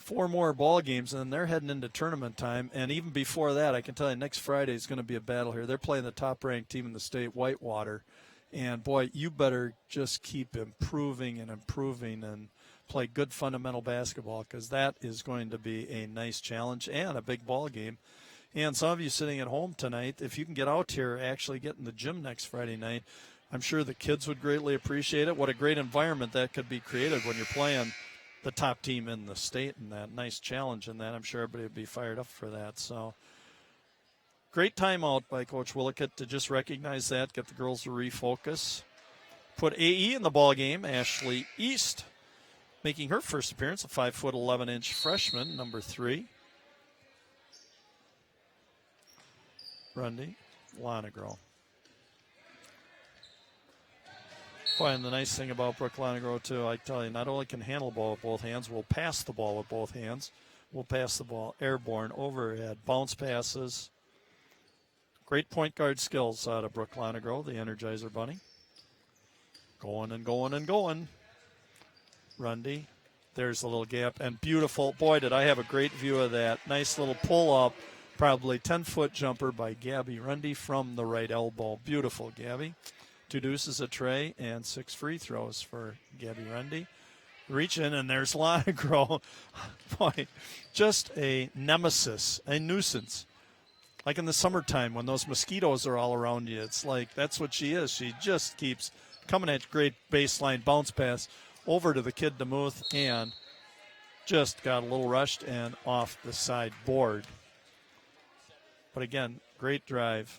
4 more ball games, and they're heading into tournament time. And even before that, I can tell you, next Friday is going to be a battle here. They're playing the top-ranked team in the state, Whitewater. And, boy, you better just keep improving and play good fundamental basketball because that is going to be a nice challenge and a big ball game. And some of you sitting at home tonight, if you can get out here, actually get in the gym next Friday night, I'm sure the kids would greatly appreciate it. What a great environment that could be created when you're playing the top team in the state and that nice challenge in that. I'm sure everybody would be fired up for that. So great timeout by Coach Willicott to just recognize that, get the girls to refocus. Put AE in the ball game. Ashley East making her first appearance, a 5'11" freshman, number 3. Grundy, Lonegro. Boy, and the nice thing about Brooke Lonegro, too, I tell you, not only can handle the ball with both hands, will pass the ball with both hands. We'll pass the ball airborne, overhead, bounce passes. Great point guard skills out of Brooke Lonegro, the Energizer Bunny. Going and going and going. Grundy, there's a little gap, and beautiful. Boy, did I have a great view of that. Nice little pull-up, probably 10-foot jumper by Gabby Grundy from the right elbow. Beautiful, Gabby. 2 deuces a tray and 6 free throws for Gabby Grundy. Reach in, and there's Lonegro. Boy, just a nemesis, a nuisance. Like in the summertime when those mosquitoes are all around you. It's like that's what she is. She just keeps coming at great baseline bounce pass over to the kid DeMuth and just got a little rushed and off the side board. But again, great drive.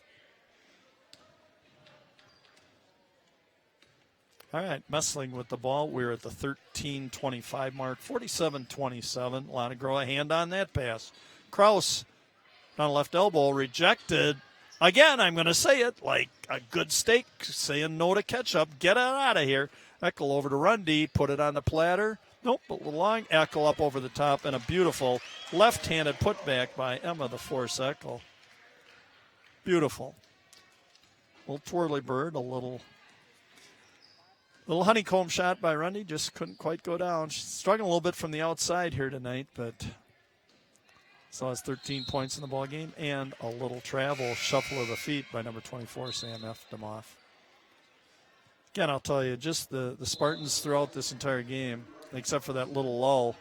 All right, Messling with the ball. We're at the 13:25 mark, 47-27. Lonegro, a hand on that pass. Kraus on left elbow, rejected. Again, I'm going to say it like a good steak, saying no to ketchup. Get it out of here. Eckel over to Grundy, put it on the platter. Nope, but long Eckel up over the top, and a beautiful left-handed putback by Emma the Force Eckel. Beautiful. Little twirly bird, a little honeycomb shot by Grundy, just couldn't quite go down. She's struggling a little bit from the outside here tonight, but still has 13 points in the ball game and a little travel shuffle of the feet by number 24, Sam F. Demoff. Again, I'll tell you, just the Spartans throughout this entire game, except for that little lull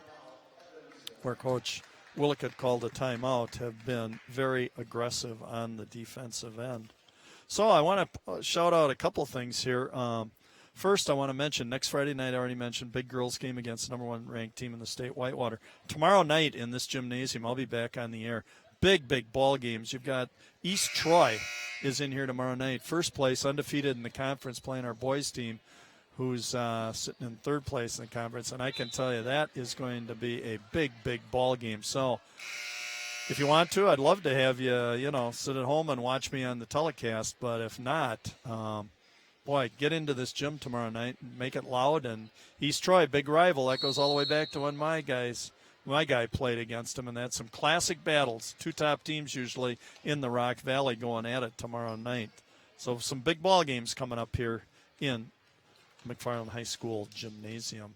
where Coach Willicott called a timeout, have been very aggressive on the defensive end. So I want to shout out a couple things here. First, I want to mention next Friday night, I already mentioned, big girls game against the number 1 ranked team in the state, Whitewater. Tomorrow night in this gymnasium, I'll be back on the air. Big ball games. You've got East Troy is in here tomorrow night. First place, undefeated in the conference, playing our boys team, who's sitting in 3rd place in the conference. And I can tell you that is going to be a big ball game. So if you want to, I'd love to have you, sit at home and watch me on the telecast. But if not, boy, get into this gym tomorrow night and make it loud. And East Troy, big rival. That goes all the way back to when my guy played against him. And that's some classic battles. 2 top teams usually in the Rock Valley going at it tomorrow night. So some big ball games coming up here in McFarland High School Gymnasium.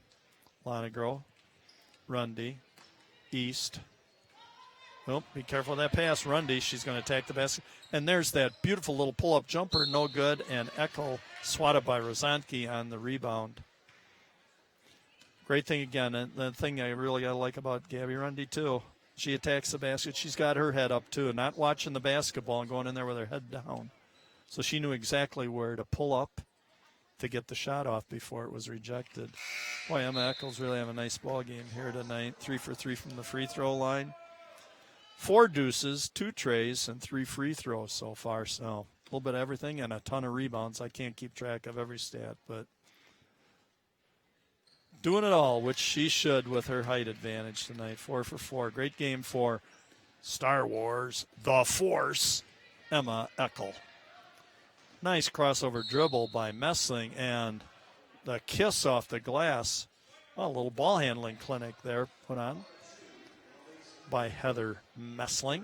Lonegro, Grundy, east. Oh, be careful of that pass. Rundy, she's going to attack the basket. And there's that beautiful little pull-up jumper, no good. And Eckel swatted by Rozantke on the rebound. Great thing again. And the thing I really like about Gabby Rundy, too, she attacks the basket. She's got her head up, too, not watching the basketball and going in there with her head down. So she knew exactly where to pull up to get the shot off before it was rejected. Boy, Emma Eccles really have a nice ball game here tonight. 3 for 3 from the free throw line. 4 deuces, 2 trays, and 3 free throws so far. So a little bit of everything and a ton of rebounds. I can't keep track of every stat, but doing it all, which she should with her height advantage tonight. 4 for 4. Great game for Star Wars, The Force, Emma Eckel. Nice crossover dribble by Messling and the kiss off the glass. Well, a little ball handling clinic there put on by Heather Messling.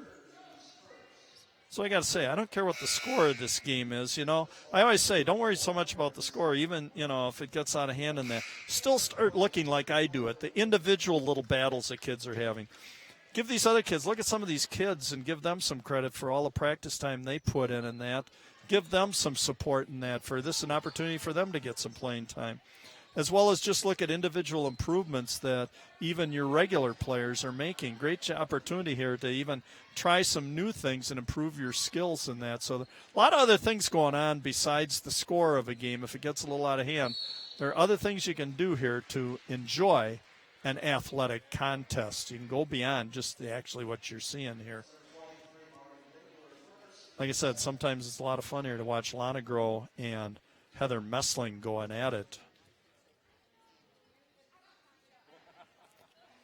So I got to say, I don't care what the score of this game is. I always say, don't worry so much about the score, even, if it gets out of hand in that. Still start looking like I do at the individual little battles that kids are having. Give these other kids, look at some of these kids and give them some credit for all the practice time they put in that. Give them some support in that. For this, an opportunity for them to get some playing time. As well as just look at individual improvements that even your regular players are making. Great opportunity here to even try some new things and improve your skills in that. So a lot of other things going on besides the score of a game. If it gets a little out of hand, there are other things you can do here to enjoy an athletic contest. You can go beyond just actually what you're seeing here. Like I said, sometimes it's a lot of fun here to watch Lana Groh and Heather Messling going at it.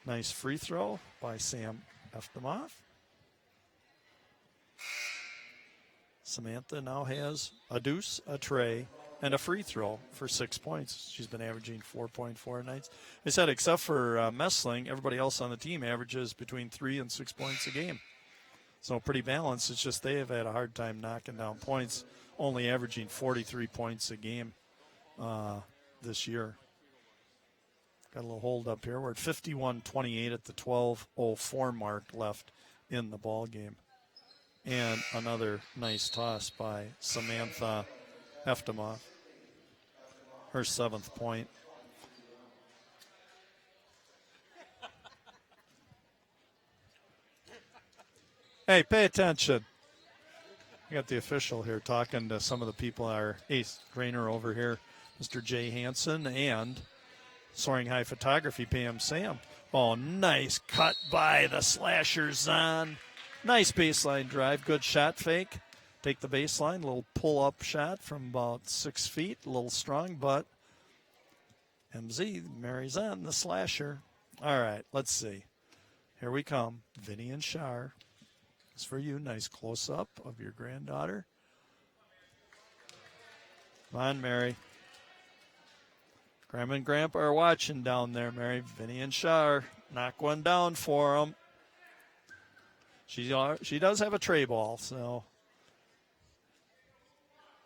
Nice free throw by Sam Eftemoff. Samantha now has a deuce, a tray, and a free throw for 6 points. She's been averaging 4.4 nights. I said, except for Messling, everybody else on the team averages between 3 and 6 points a game. So pretty balanced. It's just they have had a hard time knocking down points, only averaging 43 points a game this year. Got a little hold up here. We're at 51-28 at the 12:04 mark left in the ball game. And another nice toss by Samantha Eftemoff. Her 7th point. Hey, pay attention. I got the official here talking to some of the people, our eighth grainer over here, Mr. Jay Hansen, and Soaring High Photography, Pam Sam. Oh, nice cut by the slasher Zahn. Nice baseline drive, good shot fake. Take the baseline, a little pull-up shot from about 6 feet, a little strong, but MZ, Mary Zahn, the slasher. All right, let's see. Here we come, Vinny and Shar. It's for you, nice close-up of your granddaughter. Come on, Mary. Grandma and Grandpa are watching down there, Mary. Vinny and Shar, knock one down for them. She does have a tray ball, so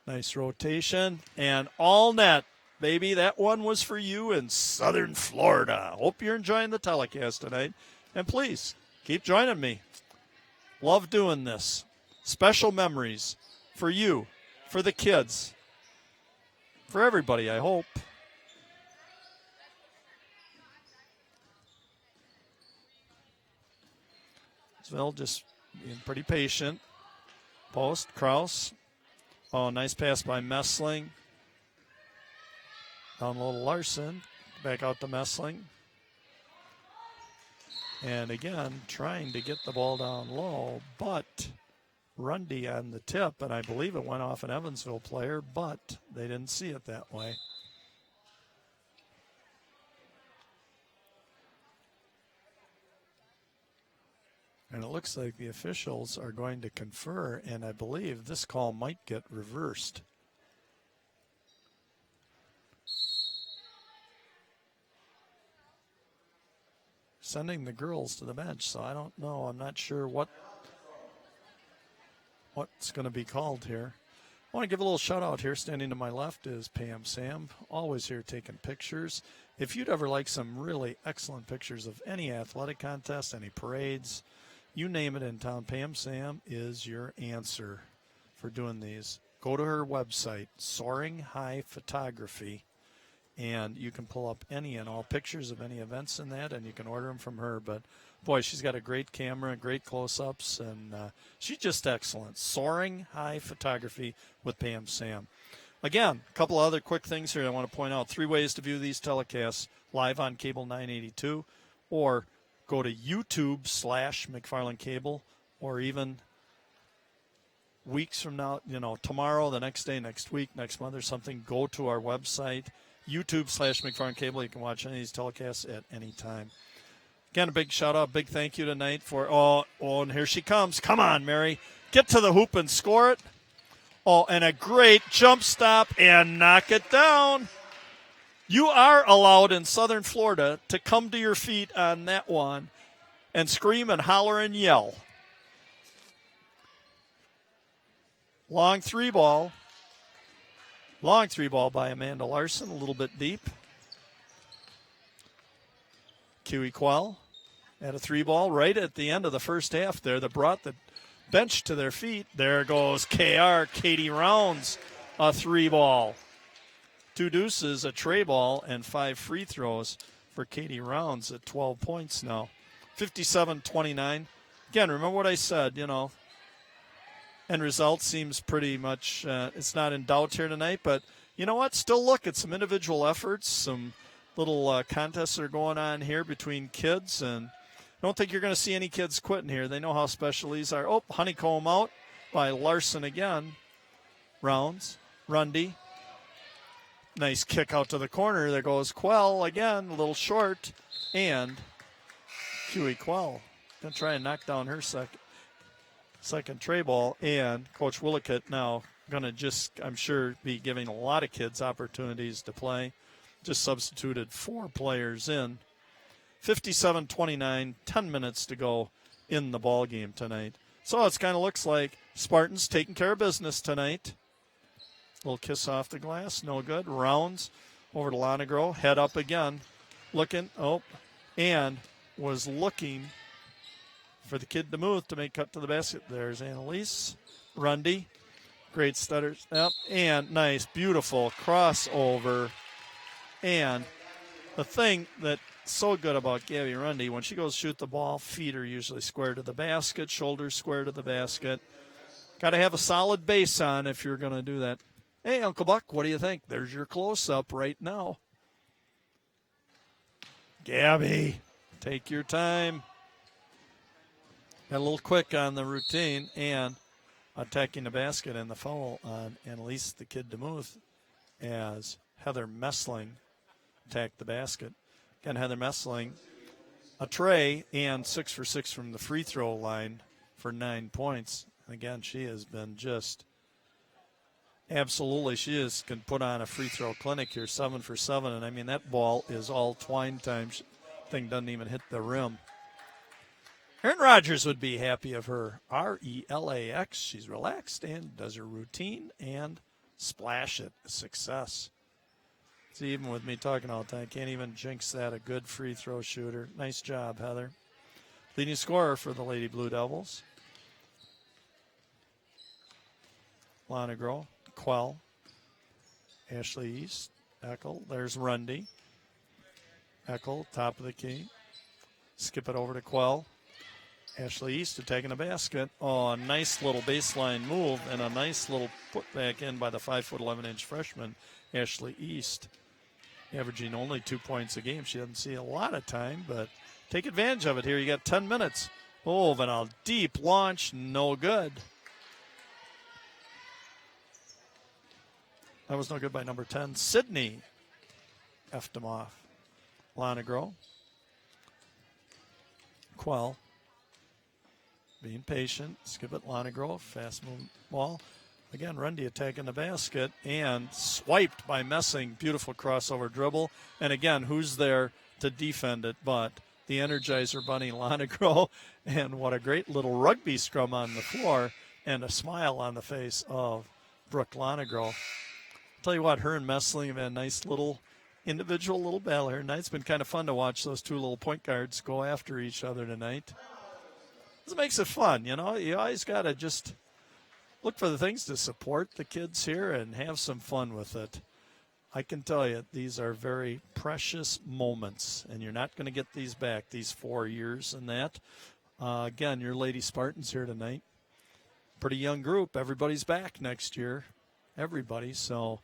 nice rotation. And all net, baby. That one was for you in Southern Florida. Hope you're enjoying the telecast tonight. And please, keep joining me. Love doing this. Special memories for you, for the kids, for everybody, I hope. Sville just being pretty patient. Post, Kraus. Oh, nice pass by Messling. Down low to Larson. Back out to Messling. And again, trying to get the ball down low, but Rundy on the tip, and I believe it went off an Evansville player, but they didn't see it that way. And it looks like the officials are going to confer, and I believe this call might get reversed. Sending the girls to the bench, so I don't know. I'm not sure what's going to be called here. I want to give a little shout out here. Standing to my left is Pam Sam, always here taking pictures. If you'd ever like some really excellent pictures of any athletic contest, any parades, you name it in town, Pam Sam is your answer for doing these. Go to her website, Soaring High Photography, and you can pull up any and all pictures of any events in that, and you can order them from her. But, boy, she's got a great camera, great close-ups, and she's just excellent. Soaring High Photography with Pam Sam. Again, a couple other quick things here I want to point out. 3 ways to view these telecasts live on Cable 982, or go to YouTube/McFarland Cable, or even weeks from now, tomorrow, the next day, next week, next month or something, go to our website, YouTube/McFarland Cable. You can watch any of these telecasts at any time. Again, a big shout-out, big thank you tonight for, and here she comes. Come on, Mary. Get to the hoop and score it. And a great jump stop and knock it down. You are allowed in Southern Florida to come to your feet on that one and scream and holler and yell. Long three ball by Amanda Larson, a little bit deep. Kiwi Quell at a 3-ball right at the end of the first half there that brought the bench to their feet. There goes Katie Rounds, a 3-ball. 2 deuces, a tray ball, and 5 free throws for Katie Rounds at 12 points now. 57-29. Again, remember what I said, end result seems pretty much, it's not in doubt here tonight, but you know what? Still look at some individual efforts, some little contests that are going on here between kids, and I don't think you're going to see any kids quitting here. They know how special these are. Oh, honeycomb out by Larson again. Rounds, Rundy. Nice kick out to the corner. There goes Quell again, a little short, and Kiwi Quell going to try and knock down her second tray ball, and Coach Willickett now going to just, I'm sure, be giving a lot of kids opportunities to play. Just substituted 4 players in. 57-29, 10 minutes to go in the ball game tonight. So it kind of looks like Spartans taking care of business tonight. Little kiss off the glass, no good. Rounds over to Lonegro, head up again, looking, and was looking for the kid DeMuth to make cut to the basket. There's Annalise. Rundy. Great stutter step. And nice, beautiful crossover. And the thing that's so good about Gabby Rundy, when she goes shoot the ball, feet are usually square to the basket, shoulders square to the basket. Got to have a solid base on if you're going to do that. Hey, Uncle Buck, what do you think? There's your close-up right now. Gabby, take your time. Got a little quick on the routine and attacking the basket, and the foul on Annalise, the kid DeMuth, as Heather Messling attacked the basket. Again, Heather Messling, a tray and 6 for 6 from the free throw line for 9 points. Again, she has been just absolutely, she can put on a free throw clinic here, 7 for 7. And I mean, that ball is all twine time. Thing doesn't even hit the rim. Erin Rogers would be happy of her. RELAX. She's relaxed and does her routine and splash it. A success. See, even with me talking all the time, can't even jinx that. A good free throw shooter. Nice job, Heather. Leading scorer for the Lady Blue Devils. Lonegro, Quell, Ashley East, Eckel. There's Rundy. Eckel, top of the key. Skip it over to Quell. Ashley East attacking the basket. Oh, a nice little baseline move and a nice little putback in by the 5'11" freshman, Ashley East. Averaging only 2 points a game. She doesn't see a lot of time, but take advantage of it here. You got 10 minutes. Oh, but a deep launch, no good. That was no good by number 10. Sydney effed him off. Lonegro. Quell. Being patient. Skip it, Lonegro. Fast move ball. Again, Rundy attacking the basket and swiped by Messing. Beautiful crossover dribble. And again, who's there to defend it but the Energizer Bunny, Lonegro? And what a great little rugby scrum on the floor and a smile on the face of Brooke Lonegro. Tell you what, her and Messling have had a nice little individual little battle here tonight. It's been kind of fun to watch those two little point guards go after each other tonight. This makes it fun, you know. You always got to just look for the things to support the kids here and have some fun with it. I can tell you, these are very precious moments, and you're not going to get these back, these 4 years and that. Again, your Lady Spartans here tonight. Pretty young group. Everybody's back next year. Everybody. So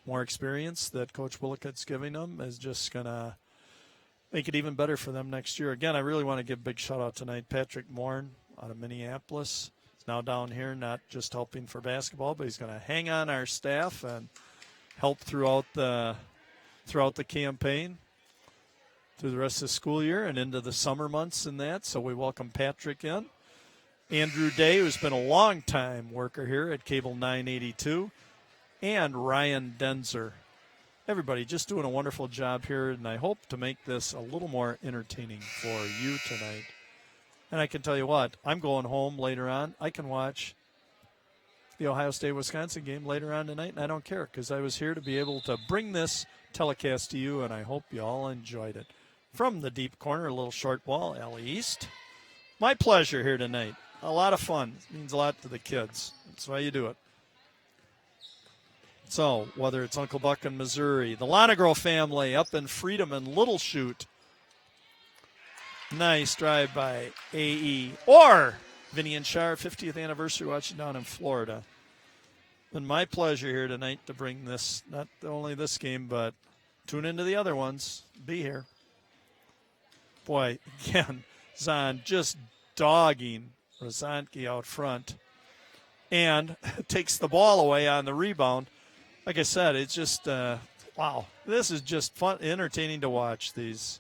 more experience that Coach Willicott's giving them is just going to make it even better for them next year. Again, I really want to give a big shout-out tonight. Patrick Morn out of Minneapolis is now down here, not just helping for basketball, but he's going to hang on our staff and help throughout the campaign, through the rest of the school year and into the summer months and that. So we welcome Patrick in. Andrew Day, who's been a long-time worker here at Cable 982, and Ryan Denzer. Everybody just doing a wonderful job here, and I hope to make this a little more entertaining for you tonight. And I can tell you what, I'm going home later on. I can watch the Ohio State-Wisconsin game later on tonight, and I don't care because I was here to be able to bring this telecast to you, and I hope you all enjoyed it. From the deep corner, a little short ball, Allie East. My pleasure here tonight. A lot of fun. It means a lot to the kids. That's why you do it. So, whether it's Uncle Buck in Missouri, the Lonegro family up in Freedom and Little Chute. Nice drive by AE. Or Vinny and Shar, 50th anniversary watching down in Florida. Been my pleasure here tonight to bring this, not only this game, but tune into the other ones. Be here. Boy, again, Zahn just dogging Rozanski out front and takes the ball away on the rebound. Like I said, it's just, wow. This is just fun, entertaining to watch these.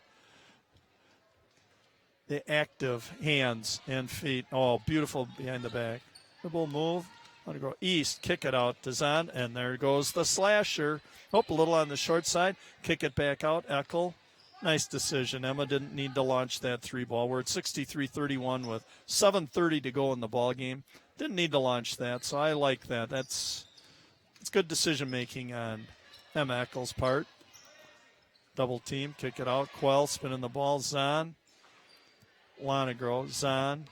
The active hands and feet. Oh, beautiful behind the back. Dribble move. Want to go east, kick it out to Zahn, and there goes the slasher. Oh, a little on the short side. Kick it back out. Eckel. Nice decision. Emma didn't need to launch that three ball. We're at 63-31 with 7:30 to go in the ball game. Didn't need to launch that, so I like that. It's good decision-making on Emma Eckel's part. Double team, kick it out. Quell spinning the ball. Zahn. Lonegro. Zahn.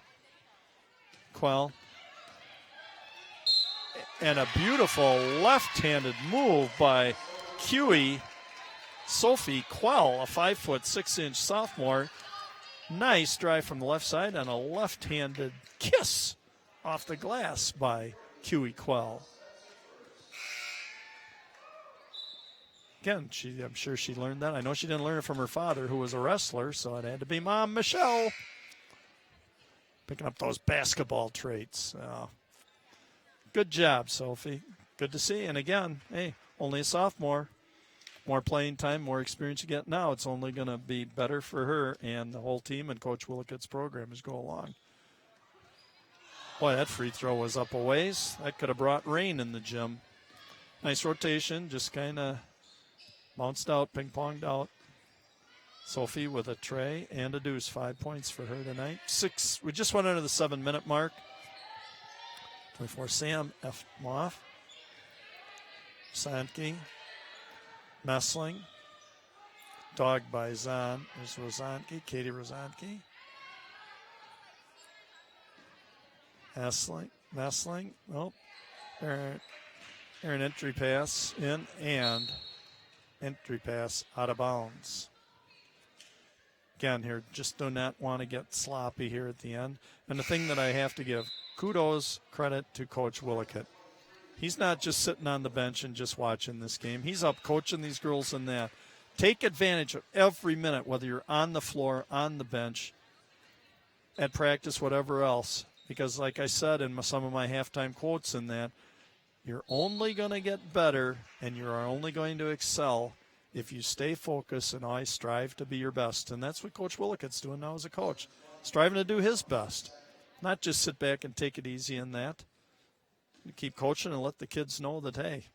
Quell. And a beautiful left-handed move by Huey. Sophie Quell, a 5'6" sophomore. Nice drive from the left side and a left-handed kiss off the glass by Huey Quell. Again, I'm sure she learned that. I know she didn't learn it from her father, who was a wrestler, so it had to be Mom Michelle. Picking up those basketball traits. Good job, Sophie. Good to see. And again, hey, only a sophomore. More playing time, more experience you get now. It's only going to be better for her and the whole team and Coach Willicott's program as go along. Boy, that free throw was up a ways. That could have brought rain in the gym. Nice rotation, just kind of bounced out, ping-ponged out. Sophie with a tray and a deuce. 5 points for her tonight. 6. We just went under the 7-minute mark. 24 Sam F. Moff. Sandke. Messling. Dogged by Zahn. There's Rozanski. Katie Rozanski. Messling. Oh. There an entry pass in and entry pass out of bounds. Again here, just do not want to get sloppy here at the end. And the thing that I have to give kudos, credit to Coach Willicott. He's not just sitting on the bench and just watching this game. He's up coaching these girls in that. Take advantage of every minute, whether you're on the floor, on the bench, at practice, whatever else. Because like I said in some of my halftime quotes in that, you're only going to get better and you're only going to excel if you stay focused and always strive to be your best. And that's what Coach Willicott's doing now as a coach, striving to do his best, not just sit back and take it easy in that. Keep coaching and let the kids know that, hey.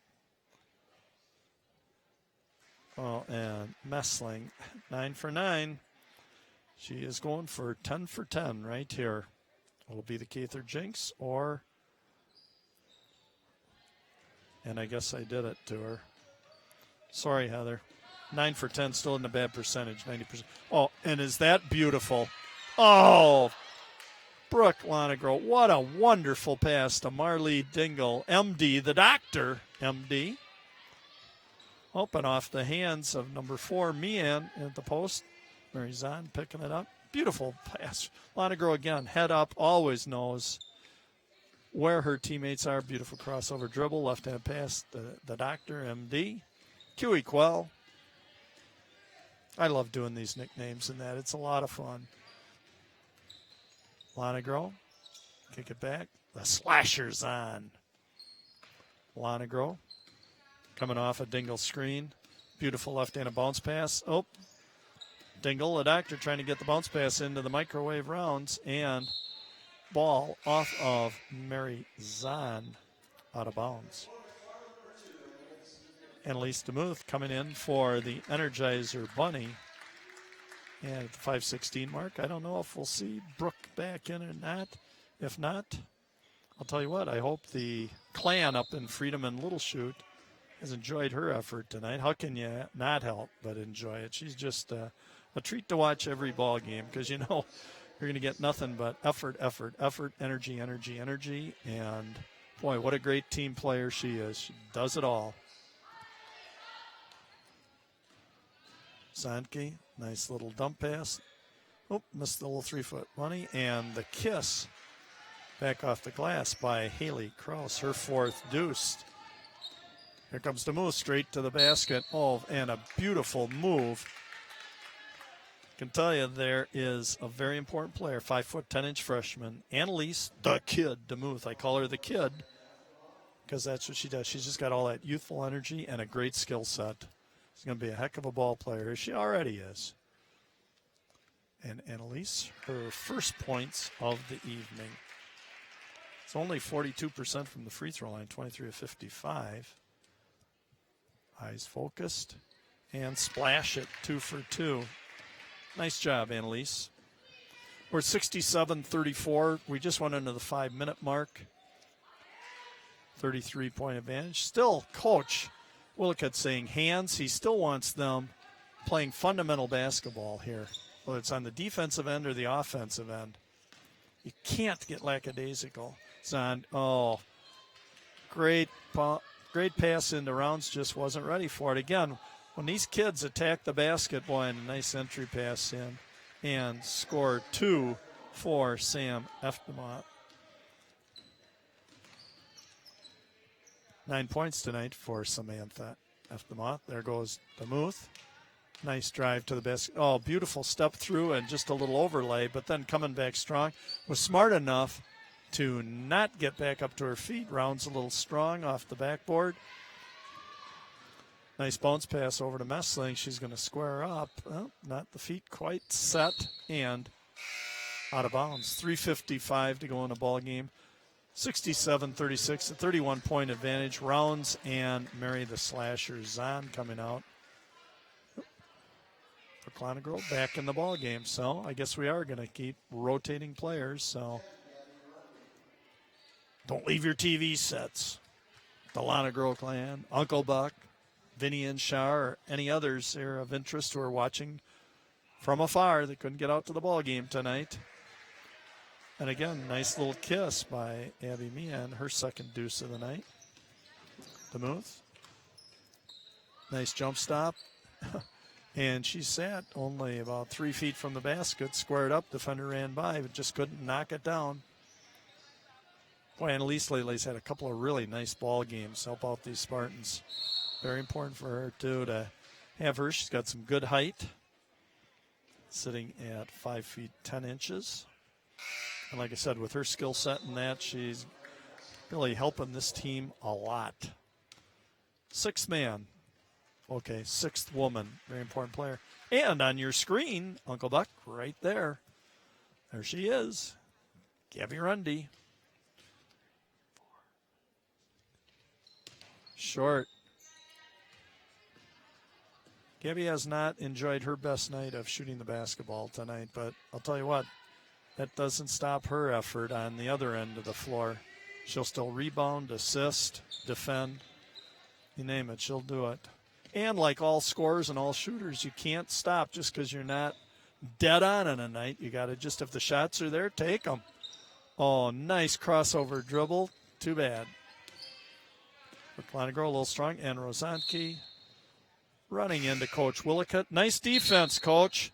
Oh, and Messling, 9 for 9. She is going for 10 for 10 right here. Will it be the Cather Jinx or and I guess I did it to her. Sorry, Heather. 9 for 10, still in a bad percentage, 90%. Oh, and is that beautiful? Oh, Brooke Lonegro, what a wonderful pass to Marlee Dingle, MD, the doctor, MD. Open off the hands of number 4, Meehan, at the post. Mary Zahn picking it up. Beautiful pass. Lonegro again, head up, always knows where her teammates are. Beautiful crossover dribble, left-hand pass, the doctor, MD. Huey Quell. I love doing these nicknames and that. It's a lot of fun. Lonegro, kick it back. The slasher's on. Lonegro coming off a Dingle screen. Beautiful left-handed bounce pass. Oh, Dingle, the doctor, trying to get the bounce pass into the microwave rounds. And ball off of Mary Zahn, out of bounds. Annalise DeMuth coming in for the Energizer Bunny. And at the 5:16 mark, I don't know if we'll see Brooke back in or not. If not, I'll tell you what, I hope the clan up in Freedom and Little Chute has enjoyed her effort tonight. How can you not help but enjoy it? She's just a treat to watch every ball game because, you know, you're going to get nothing but effort, energy. And, boy, what a great team player she is. She does it all. Zonke, nice little dump pass. Oh, missed the little 3-foot bunny. And the kiss back off the glass by Haley Krause, her 4th deuce. Here comes the move straight to the basket. Oh, and a beautiful move. I can tell you there is a very important player, 5', 10" freshman, Annalise, the kid, DeMuth. I call her the kid because that's what she does. She's just got all that youthful energy and a great skill set. She's going to be a heck of a ball player, as she already is. And Annalise, her first points of the evening. It's only 42% from the free throw line, 23 of 55. Eyes focused. And splash it, 2 for 2. Nice job, Annalise. We're 67-34. We just went into the 5-minute mark. 33-point advantage. Still, Coach Willicott saying hands. He still wants them playing fundamental basketball here, whether it's on the defensive end or the offensive end. You can't get lackadaisical. It's on, great pass into Rounds, just wasn't ready for it. Again, when these kids attack the basket, boy, and a nice entry pass in, and score 2 for Sam Efdemont. 9 points tonight for Samantha Efdemont. There goes DeMuth. Nice drive to the basket. Oh, beautiful step through and just a little overlay, but then coming back strong. Was smart enough to not get back up to her feet. Rounds a little strong off the backboard. Nice bounce pass over to Messling. She's going to square up. Well, not the feet quite set and out of bounds. 3:55 to go in the ball game. 67-36, a 31-point advantage. Rounds and Mary the Slasher Zahn coming out. Lonegro back in the ball game. So I guess we are going to keep rotating players. So don't leave your TV sets. The Lonegro clan, Uncle Buck, Vinny and Shar, or any others here of interest who are watching from afar that couldn't get out to the ball game tonight. And again, nice little kiss by Abby Meehan, her 2nd deuce of the night. DeMuth. Nice jump stop. And she sat only about 3 feet from the basket, squared up, defender ran by, but just couldn't knock it down. Boy, Annalise lately's had a couple of really nice ball games, help out these Spartans. Very important for her, too, to have her. She's got some good height, sitting at 5 feet 10 inches. And like I said, with her skill set in that, she's really helping this team a lot. 6th man. Okay, 6th woman. Very important player. And on your screen, Uncle Buck, right there. There she is. Gabby Rundy. Short. Gabby has not enjoyed her best night of shooting the basketball tonight, but I'll tell you what, that doesn't stop her effort on the other end of the floor. She'll still rebound, assist, defend. You name it, she'll do it. And like all scorers and all shooters, you can't stop just because you're not dead on a night. You got to just, if the shots are there, take them. Oh, nice crossover dribble. Too bad. Kleinegro a little strong. And Rozanski running into Coach Willicott. Nice defense, Coach.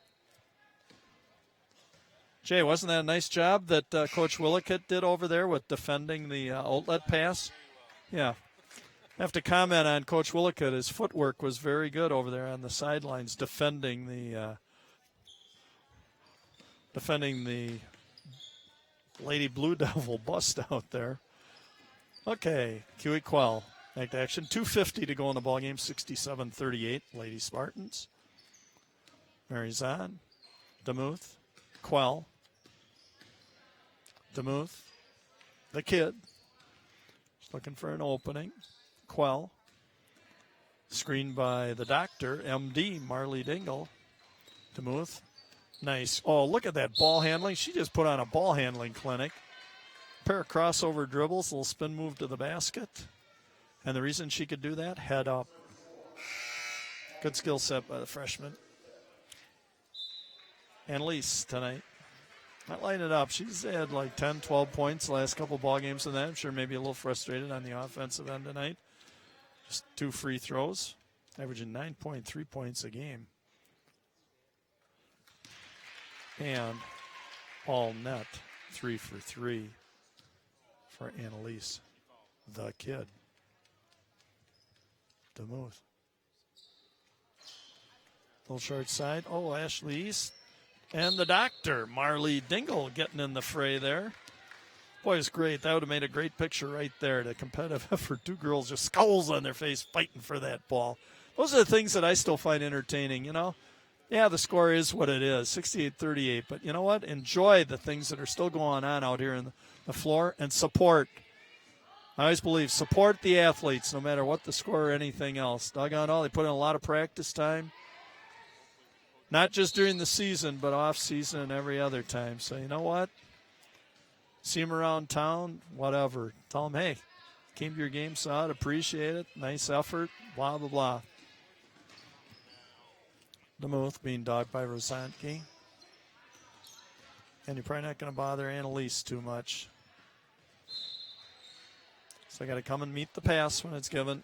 Jay, wasn't that a nice job that Coach Willicott did over there with defending the outlet pass? Yeah. I have to comment on Coach Willicott. His footwork was very good over there on the sidelines defending the Lady Blue Devil bust out there. Okay, Huey Quell. Back to action. 2:50 to go in the ballgame. 67-38. Lady Spartans. Marizan. DeMuth. Quell. DeMuth. The kid. Just looking for an opening. Quell. Screened by the doctor, MD, Marley Dingle. DeMuth. Nice. Oh, look at that ball handling. She just put on a ball handling clinic. Pair of crossover dribbles, a little spin move to the basket. And the reason she could do that, head up. Good skill set by the freshman. Annalise tonight. Not lighting it up. She's had like 10, 12 points the last couple ball games in that. I'm sure maybe a little frustrated on the offensive end tonight. Just 2 free throws, averaging 9.3 points a game. And all net, 3 for 3 for Annalise, the kid. DeMuth. Little short side. Oh, Ashley East. And the doctor, Marley Dingle, getting in the fray there. Boy, it's great. That would have made a great picture right there. The competitive effort. 2 girls just skulls on their face fighting for that ball. Those are the things that I still find entertaining, you know. Yeah, the score is what it is, 68-38. But you know what? Enjoy the things that are still going on out here in the floor and support. I always believe support the athletes no matter what the score or anything else. Doggone all, they put in a lot of practice time. Not just during the season, but off season and every other time. So you know what? See them around town, whatever. Tell them, hey, came to your game, saw it, appreciate it, nice effort, blah, blah, blah. DeMuth being dogged by Rozanski. And you're probably not going to bother Annalise too much. So I got to come and meet the pass when it's given.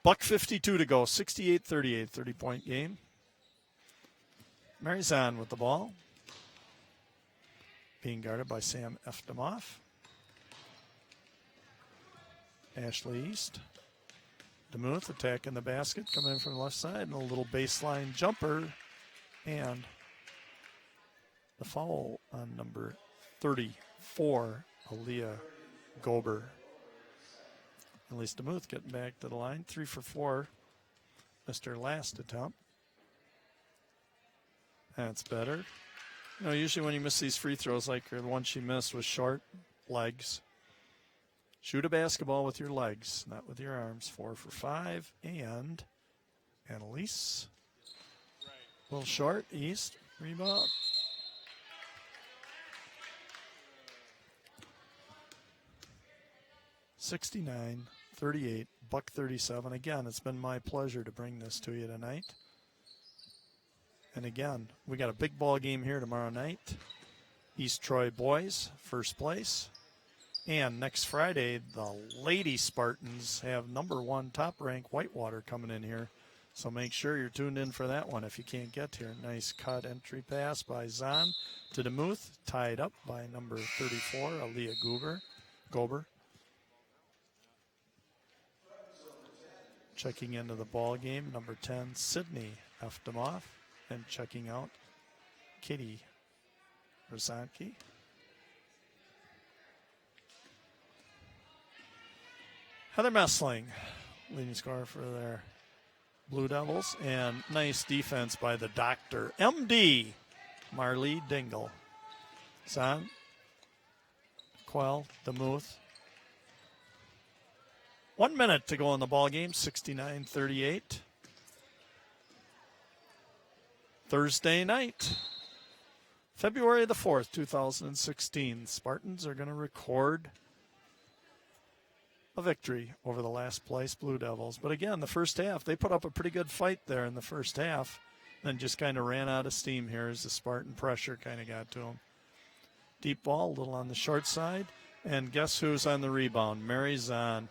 $1:52 to go, 68-38, 30-point game. Marizan with the ball. Being guarded by Sam Efdemoff. Ashley East. DeMuth attacking the basket, coming in from the left side, and a little baseline jumper. And the foul on number 34, Aaliyah Gober. At least DeMuth getting back to the line. 3 for 4. Missed her last attempt. That's better. You know, usually when you miss these free throws, like the one she missed was short legs. Shoot a basketball with your legs, not with your arms. 4 for 5. And Annalise. A little short. East. Rebound. $69-38, $137. Again, it's been my pleasure to bring this to you tonight. And again, we got a big ball game here tomorrow night. East Troy boys, first place. And next Friday, the Lady Spartans have number 1 top-ranked Whitewater coming in here. So make sure you're tuned in for that one if you can't get here. Nice cut entry pass by Zahn to DeMuth, tied up by number 34, Aaliyah Gober. Checking into the ball game, number 10, Sydney Efdemoff, and checking out Kitty Rozanski. Heather Messling, leading scorer for their Blue Devils, and nice defense by the doctor, MD, Marley Dingle. Zahn, Quell, DeMuth. 1 minute to go in the ball game, 69-38. Thursday night, February the 4th, 2016. Spartans are going to record a victory over the last place Blue Devils. But again, the first half, they put up a pretty good fight there in the first half, then just kind of ran out of steam here as the Spartan pressure kind of got to them. Deep ball, a little on the short side, and guess who's on the rebound? Mary Zahn.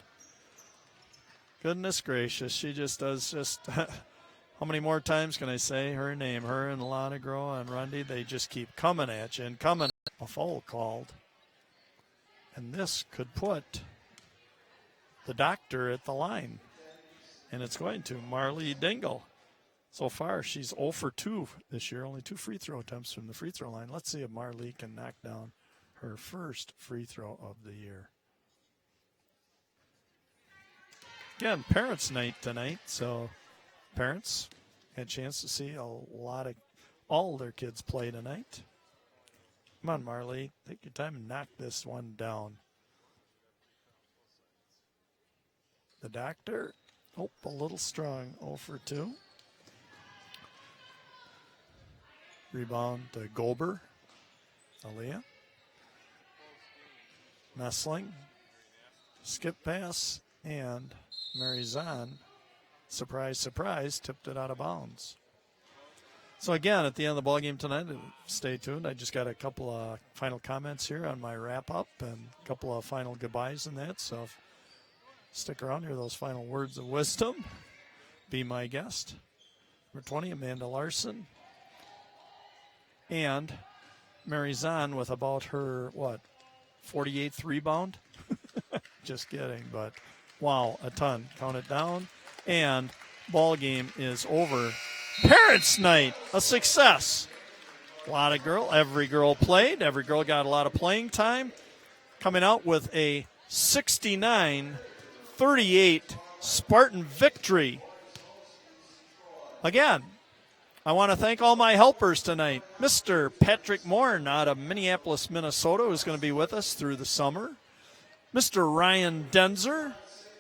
Goodness gracious, she just does just, how many more times can I say her name? Her and Lana Groh and Rundy, they just keep coming at you and coming. A foul called. And this could put the doctor at the line. And it's going to Marley Dingle. So far, she's 0 for 2 this year, only 2 free throw attempts from the free throw line. Let's see if Marley can knock down her first free throw of the year. Again, parents' night tonight, so parents had a chance to see all their kids play tonight. Come on, Marley, take your time and knock this one down. The doctor, a little strong, 0 for 2. Rebound to Gober, Aaliyah. Messling, skip pass, and Mary Zahn, surprise, surprise, tipped it out of bounds. So again, at the end of the ballgame tonight, stay tuned. I just got a couple of final comments here on my wrap-up and a couple of final goodbyes and that. So stick around, hear those final words of wisdom. Be my guest. Number 20, Amanda Larson. And Mary Zahn with about her, 48th rebound? Just kidding, but wow, a ton. Count it down. And ball game is over. Parents' night, a success. Every girl played. Every girl got a lot of playing time. Coming out with a 69-38 Spartan victory. Again, I want to thank all my helpers tonight. Mr. Patrick Morn out of Minneapolis, Minnesota, who's going to be with us through the summer. Mr. Ryan Denzer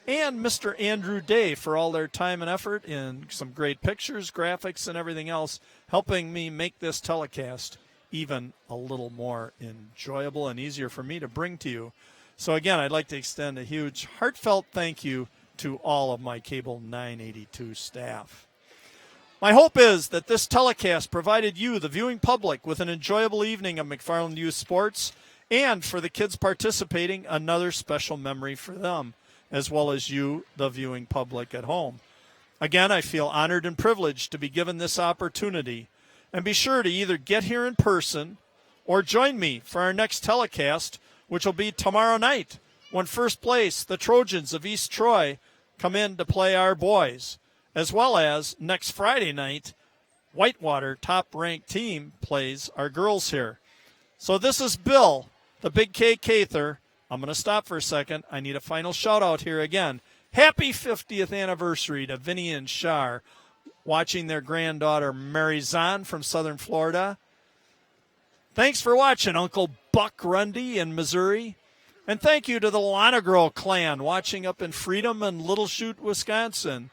and Mr. Andrew Day for all their time and effort in some great pictures, graphics, and everything else, helping me make this telecast even a little more enjoyable and easier for me to bring to you. So again, I'd like to extend a huge heartfelt thank you to all of my Cable 982 staff. My hope is that this telecast provided you, the viewing public, with an enjoyable evening of McFarland Youth Sports, and for the kids participating, another special memory for them, as well as you, the viewing public at home. Again, I feel honored and privileged to be given this opportunity, and be sure to either get here in person or join me for our next telecast, which will be tomorrow night, when first place, the Trojans of East Troy, come in to play our boys, as well as next Friday night, Whitewater, top-ranked team, plays our girls here. So this is Bill, the Big K Cather. I'm going to stop for a second. I need a final shout-out here again. Happy 50th anniversary to Vinny and Shar, watching their granddaughter Mary Zahn from Southern Florida. Thanks for watching, Uncle Buck Rundy in Missouri. And thank you to the Lonegro clan watching up in Freedom and Little Chute, Wisconsin.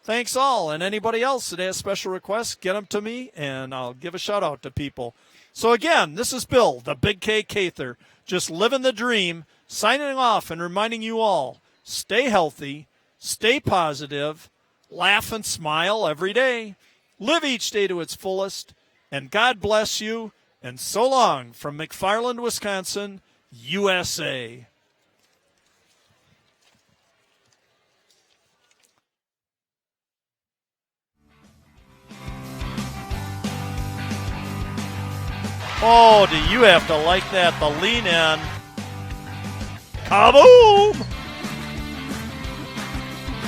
Thanks all, and anybody else that has special requests, get them to me, and I'll give a shout-out to people. So again, this is Bill, the Big K Cather, just living the dream, signing off and reminding you all, stay healthy, stay positive, laugh and smile every day, live each day to its fullest, and God bless you, and so long from McFarland, Wisconsin, USA. Oh, do you have to like that, the lean in. Kaboom!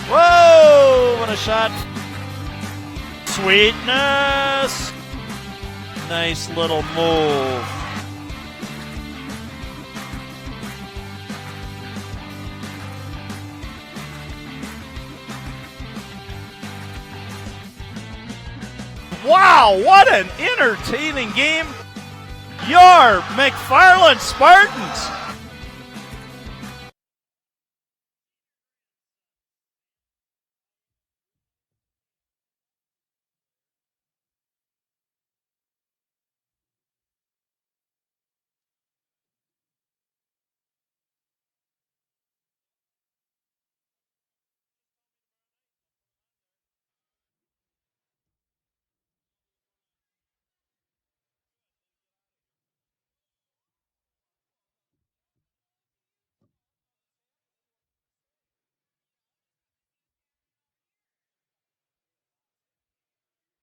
Whoa, what a shot. Sweetness. Nice little move. Wow, what an entertaining game. Your McFarland Spartans